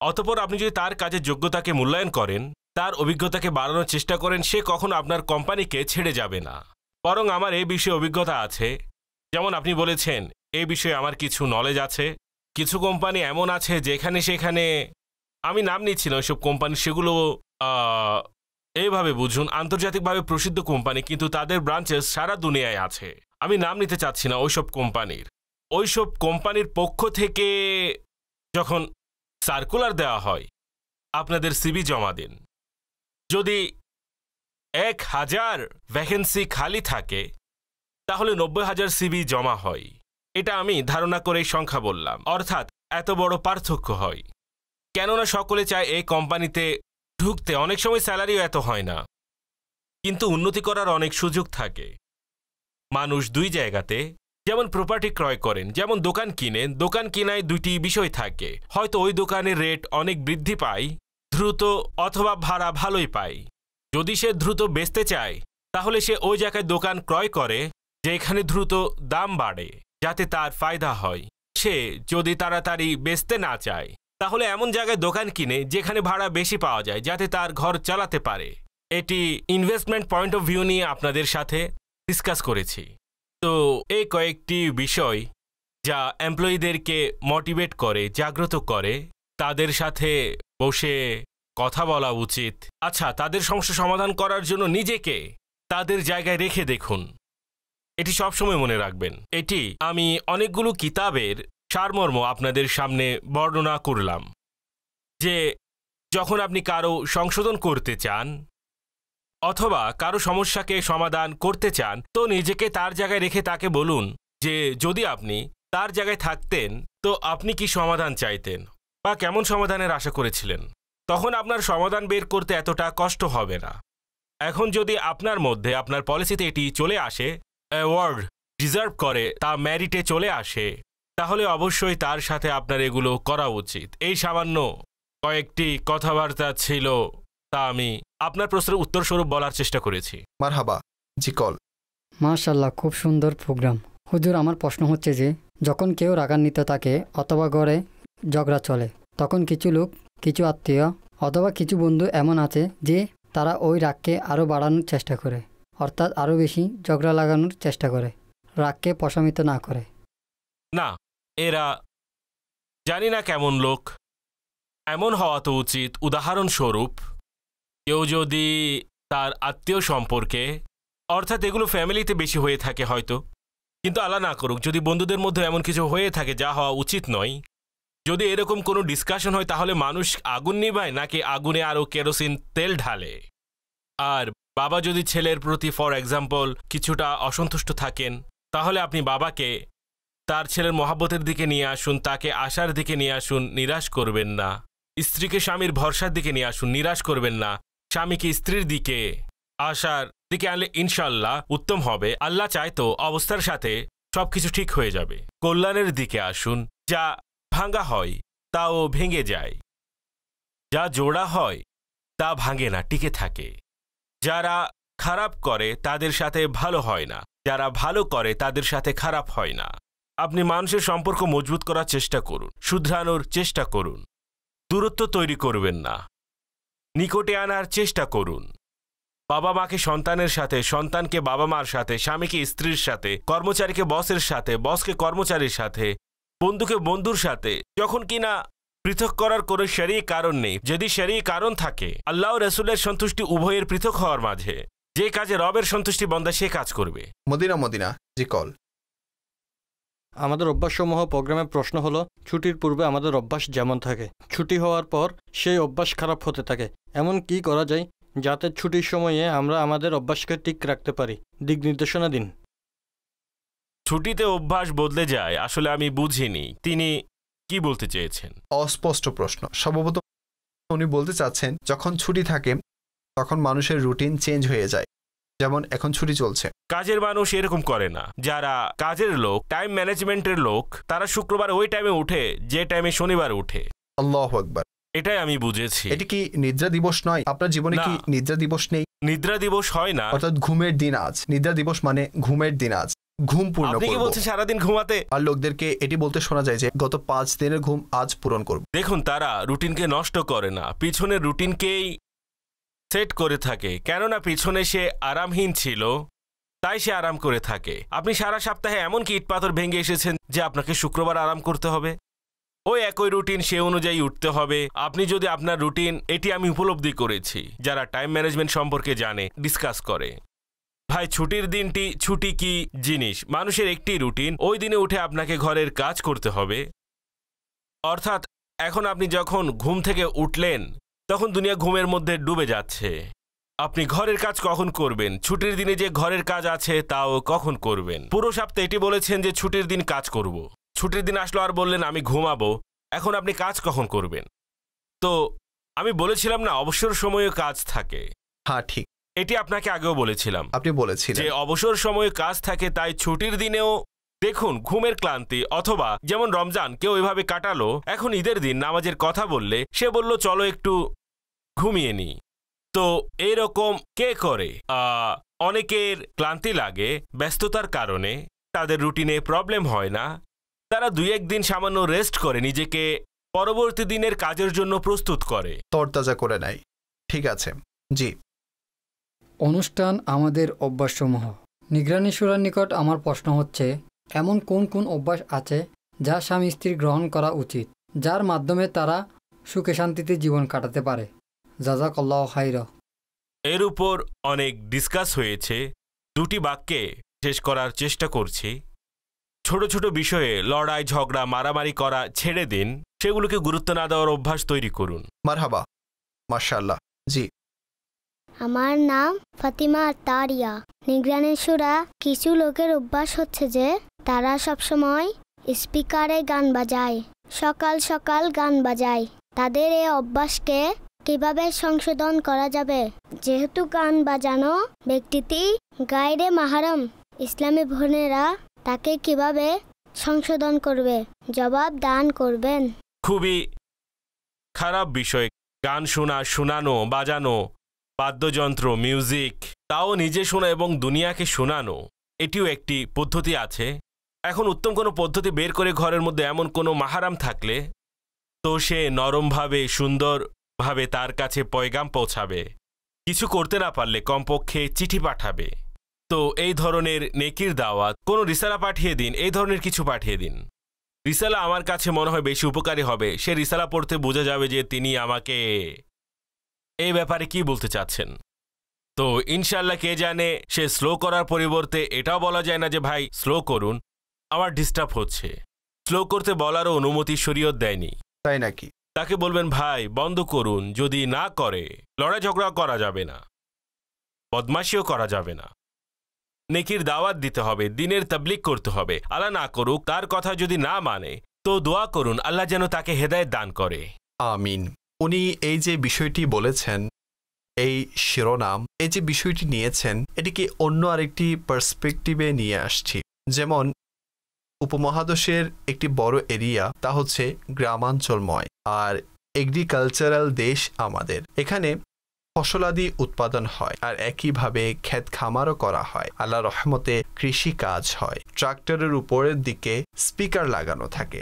[SPEAKER 3] অতঃপর আপনি যদি তার কাজের যোগ্যতাকে মূল্যায়ন করেন, তার অভিজ্ঞতাকে বাড়ানোর চেষ্টা করেন, সে কখনো আপনার কোম্পানিকে ছেড়ে যাবে না। বরং আমার এই বিষয়ে অভিজ্ঞতা আছে, যেমন আপনি বলেছেন এই বিষয়ে আমার কিছু নলেজ আছে। কিছু কোম্পানি এমন আছে যেখানে সেখানে, আমি নাম নিচ্ছি না ওইসব কোম্পানি, সেগুলো এইভাবে বুঝুন আন্তর্জাতিকভাবে প্রসিদ্ধ কোম্পানি, কিন্তু তাদের ব্রাঞ্চেস সারা দুনিয়ায় আছে। আমি নাম নিতে চাচ্ছি না ওইসব কোম্পানির পক্ষ থেকে যখন সার্কুলার দেওয়া হয়, আপনাদের সিভি জমা দিন। যদি 1000 ভ্যাকেন্সি খালি থাকে, তাহলে 90,000 সিভি জমা হয়। এটা আমি ধারণা করে সংখ্যা বললাম, অর্থাৎ এত বড় পার্থক্য হয়। কেননা সকলে চায় এই কোম্পানিতে ঢুকতে, অনেক সময় স্যালারিও এত হয় না, কিন্তু উন্নতি করার অনেক সুযোগ থাকে। মানুষ দুই জায়গাতে, যেমন প্রপার্টি ক্রয় করেন, যেমন দোকান কিনেন, দোকান কিনায় দুইটি বিষয় থাকে, হয়তো ওই দোকানের রেট অনেক বৃদ্ধি পায় দ্রুত, অথবা ভাড়া ভালোই পায়। যদি সে দ্রুত বেচতে চায়, তাহলে সে ওই জায়গায় দোকান ক্রয় করে যেখানে দ্রুত দাম বাড়ে, যাতে তার ফায়দা হয়। সে যদি তাড়াতাড়ি বেচতে না চায়, তাহলে এমন জায়গায় দোকান কিনে যেখানে ভাড়া বেশি পাওয়া যায়, যাতে তার ঘর চালাতে পারে। এটি ইনভেস্টমেন্ট পয়েন্ট অফ ভিউ নিয়ে আপনাদের সাথে ডিসকাস করেছি। তো এই কয়েকটি বিষয় যা এমপ্লয়িদেরকে মোটিভেট করে, জাগ্রত করে, তাদের সাথে বসে কথা বলা উচিত। আচ্ছা, তাদের সমস্যা সমাধান করার জন্য নিজেকে তাদের জায়গায় রেখে দেখুন। এটি সবসময় মনে রাখবেন। এটি আমি অনেকগুলো কিতাবের সারমর্ম আপনাদের সামনে বর্ণনা করলাম, যে যখন আপনি কারো সংশোধন করতে চান অথবা কারো সমস্যাকে সমাধান করতে চান, তো নিজেকে তার জায়গায় রেখে তাকে বলুন যে যদি আপনি তার জায়গায় থাকতেন তো আপনি কি সমাধান চাইতেন বা কেমন সমাধানের আশা করেছিলেন। তখন আপনার সমাধান বের করতে এতটা কষ্ট হবে না। এখন যদি আপনার মধ্যে, আপনার পলিসিতে এটি চলে আসে, অ্যাওয়ার্ড ডিজার্ভ করে, তা মেরিটে চলে আসে, তাহলে অবশ্যই তার সাথে আপনার এগুলো করা উচিত। এই সামান্য কয়েকটি কথাবার্তা ছিল, তা আমি আপনার প্রশ্নের উত্তরস্বরূপ বলার চেষ্টা করেছি।
[SPEAKER 2] মারহাবা, জি কল।
[SPEAKER 5] মাশাআল্লাহ, খুব সুন্দর প্রোগ্রাম। হুজুর, আমার প্রশ্ন হচ্ছে যে যখন কেউ রাগান্বিত থাকে অথবা ঘরে ঝগড়া চলে, তখন কিছু লোক, কিছু আত্মীয় অথবা কিছু বন্ধু এমন আছে যে তারা ওই রাগকে আরও বাড়ানোর চেষ্টা করে, অর্থাৎ আরও বেশি ঝগড়া লাগানোর চেষ্টা করে, রাগকে প্রশমিত না করে।
[SPEAKER 3] না, এরা জানি না কেমন লোক। এমন হওয়া তো উচিত, উদাহরণস্বরূপ কেউ যদি তার আত্মীয় সম্পর্কে, অর্থাৎ এগুলো ফ্যামিলিতে বেশি হয়ে থাকে হয়তো, কিন্তু আল্লাহ না করুক যদি বন্ধুদের মধ্যে এমন কিছু হয়ে থাকে যা হওয়া উচিত নয়, যদি এরকম কোনো ডিসকাশন হয়, তাহলে মানুষ আগুন নিভায় নাকি আগুনে আরও কেরোসিন তেল ঢালে। আর বাবা যদি ছেলের প্রতি ফর এক্সাম্পল কিছুটা অসন্তুষ্ট থাকেন, তাহলে আপনি বাবাকে তার ছেলের মহাব্বতের দিকে নিয়ে আসুন, তাকে আশার দিকে নিয়ে আসুন, নিরাশ করবেন না। স্ত্রীকে স্বামীর ভরসার দিকে নিয়ে আসুন, নিরাশ করবেন না। স্বামীকে স্ত্রীর দিকে আশার দিকে আনলে ইনশাল্লাহ উত্তম হবে। আল্লাহ চায় তো অবস্থার সাথে সবকিছু ঠিক হয়ে যাবে। কল্যাণের দিকে আসুন। যা ভাঙা হয় তাও ভেঙে যায়, যা জোড়া হয় তা ভাঙে না, টিকে থাকে। যারা খারাপ করে তাদের সাথে ভালো হয় না, যারা ভালো করে তাদের সাথে খারাপ হয় না। আপনি মানুষের সম্পর্ক মজবুত করার চেষ্টা করুন, শুধরানোর চেষ্টা করুন, দূরত্ব তৈরি করবেন না, নিকটে আনার চেষ্টা করুন। বাবা মাকে সন্তানের সাথে, সন্তানকে বাবা মার সাথে, স্বামীকে স্ত্রীর সাথে, কর্মচারীকে বসের সাথে, বসকে কর্মচারীর সাথে, বন্ধুকে বন্ধুর সাথে, যখন কিনা পৃথক করার কোনো শরীয়ী কারণ নেই। যদি শরীয়ী কারণ থাকে, আল্লাহ ও রাসূলের সন্তুষ্টি উভয়ের পৃথক হওয়ার মাঝে, যে কাজে রবের সন্তুষ্টি বন্দা সে কাজ করবে।
[SPEAKER 2] মদিনা জি কল।
[SPEAKER 6] আমাদের অভ্যাসসমূহ প্রোগ্রামে প্রশ্ন হলো, ছুটির পূর্বে আমাদের অভ্যাস যেমন থাকে, ছুটি হওয়ার পর সেই অভ্যাস খারাপ হতে থাকে। এমন কি করা যায় যাতে ছুটির সময়ে আমরা আমাদের অভ্যাসকে ঠিক রাখতে পারি? দিক নির্দেশনা দিন।
[SPEAKER 3] ছুটিতে অভ্যাস বদলে যায়, আসলে আমি বুঝিনি তিনি কি বলতে চেয়েছেন।
[SPEAKER 2] অস্পষ্ট প্রশ্ন। সম্ভবত উনি বলতে চাচ্ছেন যখন ছুটি থাকে তখন মানুষের রুটিন চেঞ্জ হয়ে যায়, যেমন এখন ছুটি চলছে।
[SPEAKER 3] কাজের মানুষ এরকম করে না। যারা কাজের লোক, টাইম ম্যানেজমেন্টের লোক, তারা শুক্রবার ওই টাইমে উঠে যে টাইমে শনিবার উঠে।
[SPEAKER 2] আল্লাহু আকবার।
[SPEAKER 3] এটাই আমি বুঝেছি।
[SPEAKER 2] এটি কি নিদ্রা দিবস নয়? আপনার জীবনে কি নিদ্রা দিবস নেই?
[SPEAKER 3] নিদ্রা দিবস হয় না,
[SPEAKER 2] অর্থাৎ ঘুমের দিন আজ। নিদ্রা দিবস মানে ঘুমের দিন আজ, ঘুম পূর্ণ করব।
[SPEAKER 3] আপনি কি বলছেন সারাদিন ঘুমাতে?
[SPEAKER 2] আর লোকদেরকে এটি বলতে শোনা যায় যে গত 5 দিনের ঘুম আজ পূরণ করব।
[SPEAKER 3] দেখুন, তারা রুটিনকে নষ্ট করে না, পিছনের রুটিনকেই সেট করে থাকে। কেননা পিছনে সে আরামহীন ছিল, তাই সে আরাম করে থাকে। আপনি সারা সপ্তাহে এমন কি ইট পাথর ভেঙে এসেছেন যে আপনাকে শুক্রবার আরাম করতে হবে? ওই একই রুটিন, সে অনুযায়ী উঠতে হবে। আপনি যদি আপনার রুটিন, এটি আমি উপলব্ধি করেছি, যারা টাইম ম্যানেজমেন্ট সম্পর্কে জানে, ডিসকাস করে। ভাই, ছুটির দিনটি, ছুটি কি জিনিস? মানুষের একটি রুটিন, ওই দিনে উঠে আপনাকে ঘরের কাজ করতে হবে। অর্থাৎ এখন আপনি যখন ঘুম থেকে উঠলেন তখন দুনিয়া ঘুমের মধ্যে ডুবে যাচ্ছে। আপনি ঘরের কাজ কখন করবেন? ছুটির দিনে যে ঘরের কাজ আছে তাও কখন করবেন? পুরো সপ্তাহে এটি বলেছেন যে ছুটির দিন কাজ করব, ছুটির দিন আসলো আর বললেন আমি ঘুমাবো। এখন আপনি কাজ কখন করবেন? তো আমি বলেছিলাম না, অবসর সময়ে কাজ থাকে।
[SPEAKER 2] হ্যাঁ ঠিক,
[SPEAKER 3] এটি আপনাকে আগেও বলেছিলাম।
[SPEAKER 2] আপনি বলেছিলেন
[SPEAKER 3] যে অবসর সময়ে কাজ থাকে, তাই ছুটির দিনেও দেখুন ঘুমের ক্লান্তি, অথবা যেমন রমজান কেউ এভাবে কাটালো, এখন ঈদের দিন নামাজের কথা বললে সে বলল চলো একটু ঘুমিয়ে নি। তো এরকম কে করে? অনেকের ক্লান্তি লাগে ব্যস্ততার কারণে, তাদের রুটিনে প্রবলেম হয় না, তারা 2-1 দিন সামান্য রেস্ট করে নিজেকে পরবর্তী দিনের কাজের জন্য প্রস্তুত করে,
[SPEAKER 2] তরতাজা করে নেয়। ঠিক আছে জি।
[SPEAKER 5] অনুষ্ঠান আমাদের অভ্যাসসমূহ। নিগরানি শুরার নিকট আমার প্রশ্ন হচ্ছে, এমন কোন কোন অভ্যাস আছে যা স্বামী স্ত্রী গ্রহণ করা উচিত, যার মাধ্যমে তারা সুখে শান্তিতে জীবন কাটাতে পারে? জাযাকাল্লাহু খাইরা।
[SPEAKER 3] এর উপর অনেক ডিসকাস হয়েছে। 2টি বাক্যে শেষ করার চেষ্টা করছি। ছোট ছোট বিষয়ে লড়াই, ঝগড়া, মারামারি করা ছেড়ে দিন, সেগুলোকে গুরুত্ব না দেওয়ার অভ্যাস তৈরি করুন।
[SPEAKER 2] মারহাবা, মাশাআল্লাহ। জি।
[SPEAKER 7] আমার নাম ফাতিমা তারিয়া। নিগরানি শুরা কিছু লোকের অভ্যাস হচ্ছে যে তারা সবসময় স্পিকারে গান বাজায়, সকাল সকাল গান বাজায়। তাদের এই অভ্যাসকে কিভাবে সংশোধন করা যাবে? যেহেতু গান বাজানো ব্যক্তিটি গায়রে মাহরম, ইসলামী বোনেরা তাকে কিভাবে সংশোধন করবে? জবাব দান করবেন।
[SPEAKER 3] খুবই খারাপ বিষয় গান শোনা, শোনানো, বাজানো, বাদ্যযন্ত্র, মিউজিক, তাও নিজে শোনা এবং দুনিয়াকে শোনানো, এটিও একটি পদ্ধতি আছে। এখন উত্তম কোনো পদ্ধতি বের করে ঘরের মধ্যে এমন কোনো মাহারাম থাকলে তো সে নরমভাবে, সুন্দরভাবে তার কাছে পয়গাম পৌঁছাবে। কিছু করতে না পারলে কমপক্ষে চিঠি পাঠাবে। তো এই ধরনের নেকির দাওয়াত, কোনো রিসালা পাঠিয়ে দিন, এই ধরনের কিছু পাঠিয়ে দিন। রিসালা আমার কাছে মনে হয় বেশি উপকারী হবে। সে রিসালা পড়তে বোঝা যাবে যে তিনি আমাকে এই ব্যাপারে কি বলতে চাচ্ছেন। তো ইনশাল্লাহ কে জানে, সে স্লো করার পরিবর্তে এটাও বলা যায় না যে ভাই স্লো করুন, আমার ডিস্টার্ব হচ্ছে। স্লো করতে বলারও অনুমতি শরীয়ত দেয়নি।
[SPEAKER 2] তাই নাকি?
[SPEAKER 3] তাকে বলবেন ভাই বন্ধ করুন, যদি না করে লড়াই ঝগড়া করা যাবে না, বদমাশিও করা যাবে না। নেকির দাওয়াত দিতে হবে, দিনের তাবলীগ করতে হবে। আল্লাহ না করুক, তার কথা যদি না মানে তো দোয়া করুন আল্লাহ যেন তাকে হেদায়েত দান করে।
[SPEAKER 2] আমিন। উনি এই যে বিষয়টি বলেছেন, এই শিরোনাম, এই যে বিষয়টি নিয়েছেন, এটিকে অন্য আরেকটি পার্সপেক্টিভে নিয়ে আসছি। যেমন উপমহাদেশের একটি বড় এরিয়া, তা হচ্ছে গ্রামাঞ্চলময়, আর এগ্রিকালচারাল দেশ আমাদের। এখানে ফসলাদি উৎপাদন হয়, আর একইভাবে ক্ষেত খামারও করা হয়। আল্লাহ রহমতে কৃষি কাজ হয়। ট্রাক্টরের উপরের দিকে স্পিকার লাগানো থাকে,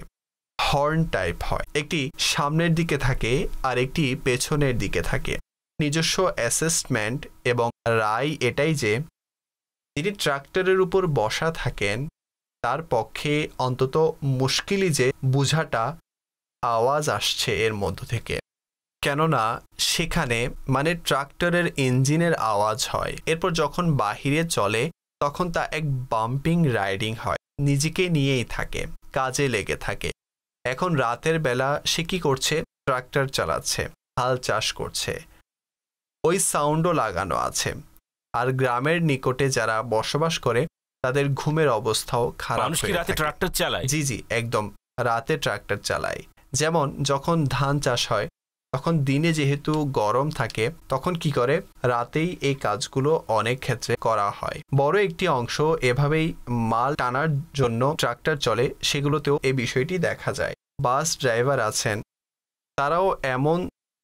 [SPEAKER 2] হর্ন টাইপ হয়, একটি সামনের দিকে থাকে আর একটি পেছনের দিকে থাকে। নিজস্ব অ্যাসেসমেন্ট এবং রায় এটাই যে যিনি ট্রাক্টরের উপর বসা থাকেন তার পক্ষে অন্তত মুশকিলই যে বুঝাটা আওয়াজ আসছে এর মধ্য থেকে, কেননা সেখানে মানে ট্রাক্টরের ইঞ্জিনের আওয়াজ হয়। এরপর যখন বাহিরে চলে তখন তা এক বাম্পিং রাইডিং হয়, নিজেকে নিয়েই থাকে, কাজে লেগে থাকে। এখন রাতের বেলা সে কি করছে? ট্রাক্টর চালাচ্ছে, হাল চাষ করছে, ওই সাউন্ডও লাগানো আছে। আর গ্রামের নিকটে যারা বসবাস করে তাদের ঘুমের অবস্থাও খারাপ হয়ে
[SPEAKER 3] রাতে ট্রাক্টর চালায়।
[SPEAKER 2] জি জি, একদম রাতে ট্রাক্টর চালায়। যেমন যখন ধান চাষ হয় তখন দিনে যেহেতু গরম থাকে তখন কি করে, রাতেই এই কাজগুলো অনেক ক্ষেত্রে করা হয়। বড় একটি অংশ এভাবেই মাল টানার জন্য ট্রাক্টর চলে, সেগুলোতেও এই বিষয়টি দেখা যায়। বাস ড্রাইভার আছেন, তারাও এমন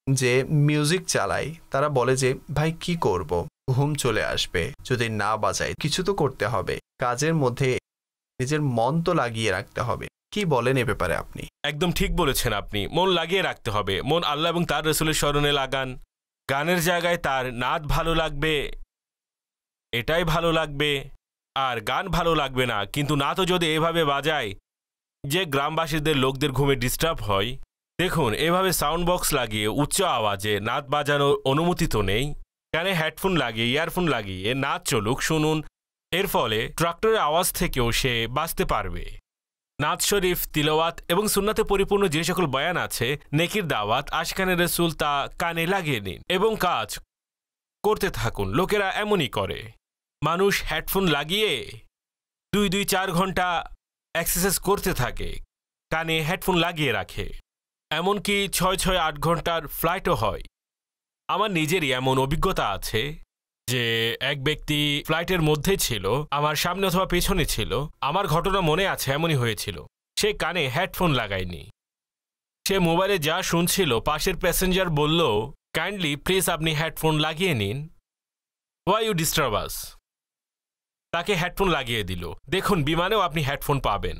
[SPEAKER 2] যে মিউজিক চালায়। তারা বলে যে ভাই কি করব, ঘুম চলে আসবে যদি না বাজাই, কিছু তো করতে হবে, কাজের মধ্যে নিজের মন তো লাগিয়ে রাখতে হবে। কি বলেন এ ব্যাপারে আপনি?
[SPEAKER 3] একদম ঠিক বলেছেন আপনি, মন লাগিয়ে রাখতে হবে। মন আল্লাহ এবং তার রসুলের স্মরণে লাগান। গানের জায়গায় তার নাচ ভালো লাগবে, এটাই ভালো লাগবে, আর গান ভালো লাগবে না। কিন্তু না তো যদি এভাবে বাজায় যে গ্রামবাসীদের লোকদের ঘুমে ডিস্টার্ব হয়। দেখুন, এভাবে সাউন্ড বক্স লাগিয়ে উচ্চ আওয়াজে নাচ বাজানোর অনুমতি তো নেই। কানে হেডফোন লাগিয়ে, ইয়ারফোন লাগিয়ে নাচ চলুক, শুনুন। এর ফলে ট্রাক্টরের আওয়াজ থেকেও সে বাঁচতে পারবে। নাত শরীফ, তিলাওয়াত এবং সুন্নাতে পরিপূর্ণ যে সকল বয়ান আছে, নেকির দাওয়াত, আশকানে রসুল, তা কানে লাগিয়ে নিন এবং কাজ করতে থাকুন। লোকেরা এমনই করে, মানুষ হেডফোন লাগিয়ে 2-4 ঘন্টা এক্সারসাইজ করতে থাকে, কানে হেডফোন লাগিয়ে রাখে। এমনকি 6-8 ঘন্টার ফ্লাইটও হয়। আমার নিজেরই এমন অভিজ্ঞতা আছে যে এক ব্যক্তি ফ্লাইটের মধ্যে ছিল, আমার সামনে অথবা পেছনে ছিল। আমার ঘটনা মনে আছে, এমনই হয়েছিল। সে কানে হেডফোন লাগায়নি, সে মোবাইলে যা শুনছিল। পাশের প্যাসেঞ্জার বলল, কাইন্ডলি প্লিজ আপনি হেডফোন লাগিয়ে নিন, ওয়াই ইউ ডিস্টার্ব আস। তাকে হেডফোন লাগিয়ে দিল। দেখুন, বিমানেও আপনি হেডফোন পাবেন,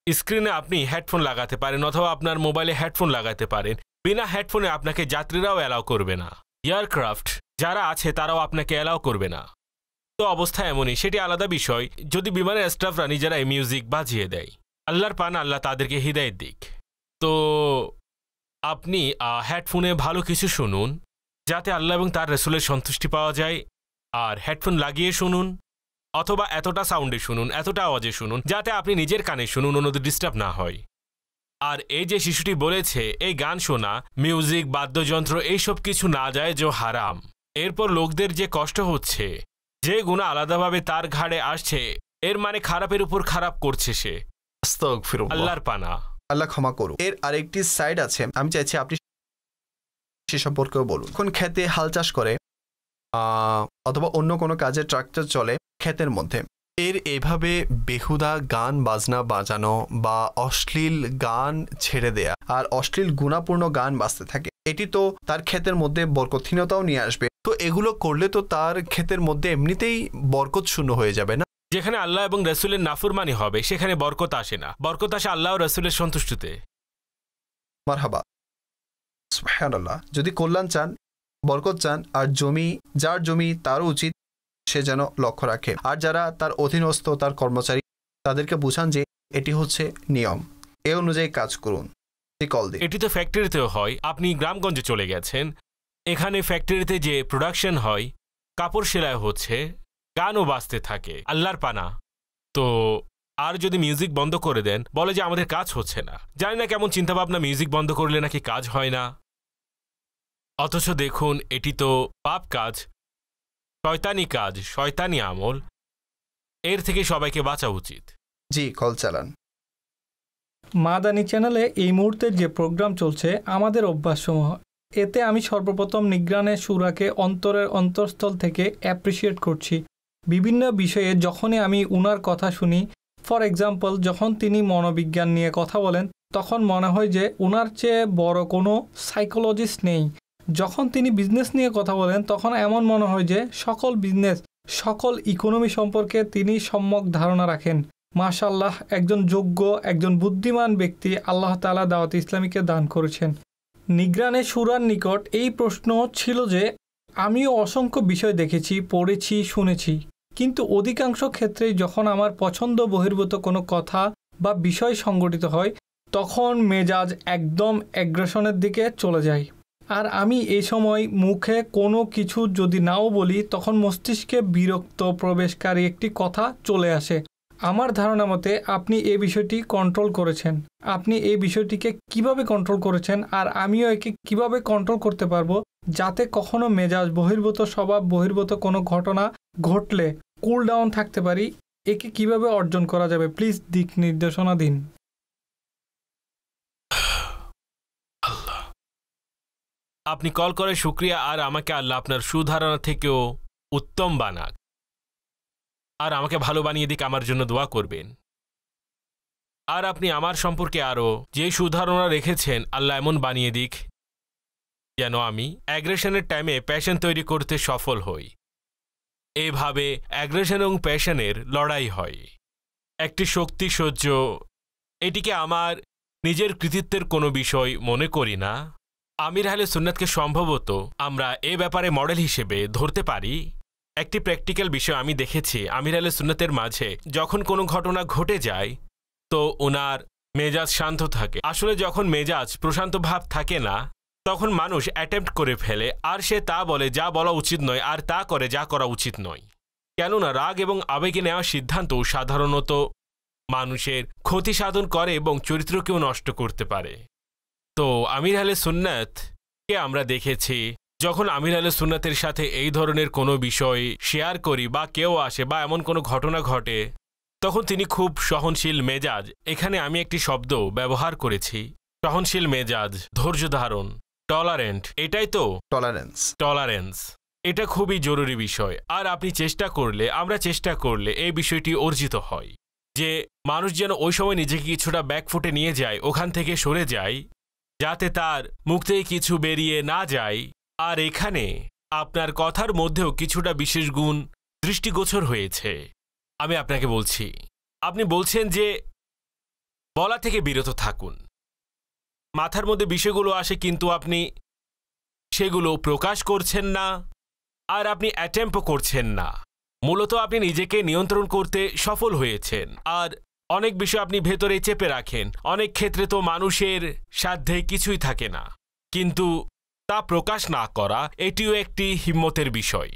[SPEAKER 3] স্ক্রিনে আপনি হেডফোন লাগাতে পারেন অথবা আপনার মোবাইলে হেডফোন লাগাতে পারেন। বিনা হেডফোনে আপনাকে যাত্রীরাও অ্যালাউ করবে না, এয়ারক্রাফট যারা আছে তারাও আপনাকে অ্যালাউ করবে না। তো অবস্থা এমনই, সেটি আলাদা বিষয় যদি বিমানের স্টাফরা নিজেরাই মিউজিক বাজিয়ে দেয়। আল্লাহর পান, আল্লাহ তাদেরকে হিদায়াত দিক। তো আপনি হেডফোনে ভালো কিছু শুনুন যাতে আল্লাহ এবং তার রসুলের সন্তুষ্টি পাওয়া যায়, আর হেডফোন লাগিয়ে শুনুন অথবা এতটা সাউন্ডে শুনুন, এতটা আওয়াজে শুনুন যাতে আপনি নিজের কানে শুনুন, অন্যদের ডিস্টার্ব না হয়। আর এই যে শিশুটি বলেছে এই গান শোনা, মিউজিক, বাদ্যযন্ত্র এইসব কিছু না যায় যে হারাম। এরপর লোকদের যে কষ্ট হচ্ছে, যে গুনাহ আলাদাভাবে তার ঘাড়ে আসছে, এর মানে খারাপের উপর খারাপ করছে সে।
[SPEAKER 2] আস্তাগফিরুল্লাহ,
[SPEAKER 3] আল্লাহর পানা,
[SPEAKER 2] আল্লাহ ক্ষমা করুন। এর আরেকটি সাইড আছে, আমি চাইছি আপনি সে সম্পর্কেও বলুন। এখন খেতে হাল চাষ করে অথবা অন্য কোনো কাজে ট্রাক্টর চলে ক্ষেতের মধ্যে, এর এভাবে বেহুদা গান বাজনা বাজানো বা অশ্লীল গান ছেড়ে দেয়া আর অশ্লীল গুণাপূর্ণ গান বাজতে থাকে, এটি তো তার ক্ষেতের মধ্যে বরকতহীনতাও নিয়ে আসবে। তো এগুলো করলে তো তার ক্ষেতের মধ্যে এমনিতেই বরকত শূন্য হয়ে যাবে না?
[SPEAKER 3] যেখানে আল্লাহ এবং রসুলের নাফরমানি হবে সেখানে বরকত আসে না, বরকত আসে আল্লাহ ও রসুলের সন্তুষ্টিতে।
[SPEAKER 2] মারহাবা, সুবহানাল্লাহ। যদি কল্যাণ চান, বরকত চান, আর যার জমি তারও উচিত সে যেন লক্ষ্য রাখে। আর যারা তার অধীনস্থ, তার কর্মচারী, তাদেরকে বুঝান যে এটি হচ্ছে নিয়ম, এ অনুযায়ী কাজ করুন।
[SPEAKER 3] এটি তো ফ্যাক্টরিতেও হয়। আপনি গ্রামগঞ্জে চলে গেছেন, এখানে ফ্যাক্টরিতে যে প্রোডাকশন হয়, কাপড় সেলাই হচ্ছে, গানও বাজতে থাকে, আল্লাহর পানা। তো আর যদি মিউজিক বন্ধ করে দেন, বলে যে আমাদের কাজ হচ্ছে না। জানি না কেমন চিন্তাভাবনা, মিউজিক বন্ধ করলে নাকি কাজ হয় না। অথচ দেখুন, এটি তো পাপ কাজ, শয়তানি কাজ, শয়তানি আমল। এর থেকে সবাইকে বাঁচা উচিত।
[SPEAKER 2] জি, কল চালান।
[SPEAKER 4] মাদানী চ্যানেলে এই মুহূর্তে যে প্রোগ্রাম চলছে, আমাদের অভ্যাসসমূহ, এতে আমি সর্বপ্রথম নিগ্রানের সুরাকে অন্তরের অন্তঃস্থল থেকে অ্যাপ্রিসিয়েট করছি। বিভিন্ন বিষয়ে যখনই আমি উনার কথা শুনি, ফর এক্সাম্পল যখন তিনি মনোবিজ্ঞান নিয়ে কথা বলেন, তখন মনে হয় যে উনার চেয়ে বড় কোনো সাইকোলজিস্ট নেই। যখন তিনি বিজনেস নিয়ে কথা বলেন, তখন এমন মনে হয় যে সকল বিজনেস, সকল ইকোনমি সম্পর্কে তিনি সম্যক ধারণা রাখেন। মাশাআল্লাহ, একজন যোগ্য, একজন বুদ্ধিমান ব্যক্তি আল্লাহ তাআলা দাওয়াত ইসলামীকে দান করেছেন। নিগ্রানে সুরার নিকট এই প্রশ্ন ছিল যে আমিও অসংখ্য বিষয় দেখেছি, পড়েছি, শুনেছি, কিন্তু অধিকাংশ ক্ষেত্রেই যখন আমার পছন্দ বহির্ভূত কোনো কথা বা বিষয় সংগঠিত হয়, তখন মেজাজ একদম অ্যাগ্রেশনের দিকে চলে যায়। আর আমি এই সময় মুখে কোনো কিছু যদি নাও বলি, তখন মস্তিষ্কে বিরক্ত প্রবেশকারী একটি কথা চলে আসে। আমার ধারণা মতে আপনি এই বিষয়টি কন্ট্রোল করেছেন। আপনি এই বিষয়টিকে কিভাবে কন্ট্রোল করেছেন, আর আমিও একে কিভাবে কন্ট্রোল করতে পারবো যাতে কখনো মেজাজ বহির্ভূত, স্বভাব বহির্ভূত কোনো ঘটনা ঘটলে কুল ডাউন থাকতে পারি, একে কিভাবে অর্জন করা যাবে? প্লিজ দিক নির্দেশনা দিন।
[SPEAKER 3] আপনি কল করে শুক্রিয়া, আর আমাকে আল্লাহ আপনার সুধারণা থেকেও উত্তম বানাক, আর আমাকে ভালো বানিয়ে দিক, আমার জন্য দোয়া করবেন। আর আপনি আমার সম্পর্কে আরও যে সুধারণা রেখেছেন, আল্লাহ এমন বানিয়ে দিক যেন আমি অ্যাগ্রেশনের টাইমে প্যাশন তৈরি করতে সফল হই। এইভাবে অ্যাগ্রেশন এবং প্যাশনের লড়াই হয়, একটি শক্তি সহ্য। এটিকে আমার নিজের কৃতিত্বের কোনো বিষয় মনে করি না। আমির আহলে সুন্নাতকে সম্ভবত আমরা এ ব্যাপারে মডেল হিসেবে ধরতে পারি। একটি প্র্যাকটিক্যাল বিষয় আমি দেখেছি, আমির আহলে সুন্নাতের মাঝে যখন কোনো ঘটনা ঘটে যায় তো ওনার মেজাজ শান্ত থাকে। আসলে যখন মেজাজ প্রশান্ত ভাব থাকে না, তখন মানুষ অ্যাটেম্প্ট করে ফেলে, আর সে তা বলে যা বলা উচিত নয়, আর তা করে যা করা উচিত নয়। কেননা রাগ এবং আবেগে নেওয়া সিদ্ধান্ত সাধারণত মানুষের ক্ষতি সাধন করে এবং চরিত্রকেও নষ্ট করতে পারে। তো আমির আহলে সুন্নাতকে আমরা দেখেছি, যখন আমির আহলে সুন্নাতের সাথে এই ধরনের কোনো বিষয় শেয়ার করি বা কেউ আসে বা এমন কোনো ঘটনা ঘটে, তখন তিনি খুব সহনশীল মেজাজ, এখানে আমি একটি শব্দ ব্যবহার করেছি, সহনশীল মেজাজ, ধৈর্য ধারণ, টলারেন্ট, এটাই তো টলারেন্স। এটা খুবই জরুরি বিষয়। আর আপনি আমরা চেষ্টা করলে এই বিষয়টি অর্জিত হয় যে মানুষ যেন ওই সময় নিজেকে কিছুটা ব্যাকফুটে নিয়ে যায়, ওখান থেকে সরে যায়, যাতে তার মুখ থেকে কিছু বেরিয়ে না যায়। আর এখানে আপনার কথার মধ্যেও কিছুটা বিশেষ গুণ দৃষ্টিগোচর হয়েছে। আমি আপনাকে বলছি, আপনি বলছেন যে বলা থেকে বিরত থাকুন। মাথার মধ্যে বিষয়গুলো আসে, কিন্তু আপনি সেগুলো প্রকাশ করছেন না, আর আপনি অ্যাটেম্পও করছেন না। মূলত আপনি নিজেকে নিয়ন্ত্রণ করতে সফল হয়েছেন, আর অনেক বিষয় আপনি ভেতরে চেপে রাখেন। অনেক ক্ষেত্রে তো মানুষের সাধ্যে কিছুই থাকে না, কিন্তু তা প্রকাশ না করা এটিও একটি হিম্মতের বিষয়।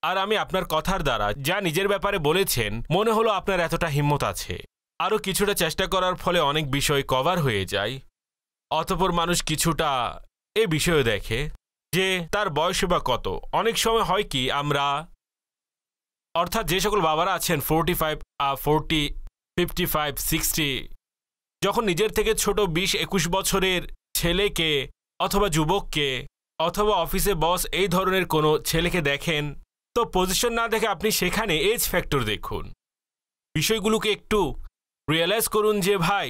[SPEAKER 3] আর আমি আপনার কথার দ্বারা যা নিজের ব্যাপারে বলেছেন, মনে হলো আপনার এতটা হিম্মত আছে। আরও কিছুটা চেষ্টা করার ফলে অনেক বিষয় কভার হয়ে যায়। অতঃপর মানুষ কিছুটা এ বিষয়ে দেখে যে তার বয়স বা কত। অনেক সময় হয় কি, আমরা অর্থাৎ যে সকল বাবারা আছেন 45, 40, 55, 60, যখন নিজের থেকে ছোট 20-21 বছরের ছেলেকে অথবা যুবককে অথবা অফিসে বস এই ধরনের কোনো ছেলেকে দেখেন, তো পজিশন না দেখে আপনি সেখানে এজ ফ্যাক্টর দেখুন। বিষয়গুলোকে একটু রিয়েলাইজ করুন যে ভাই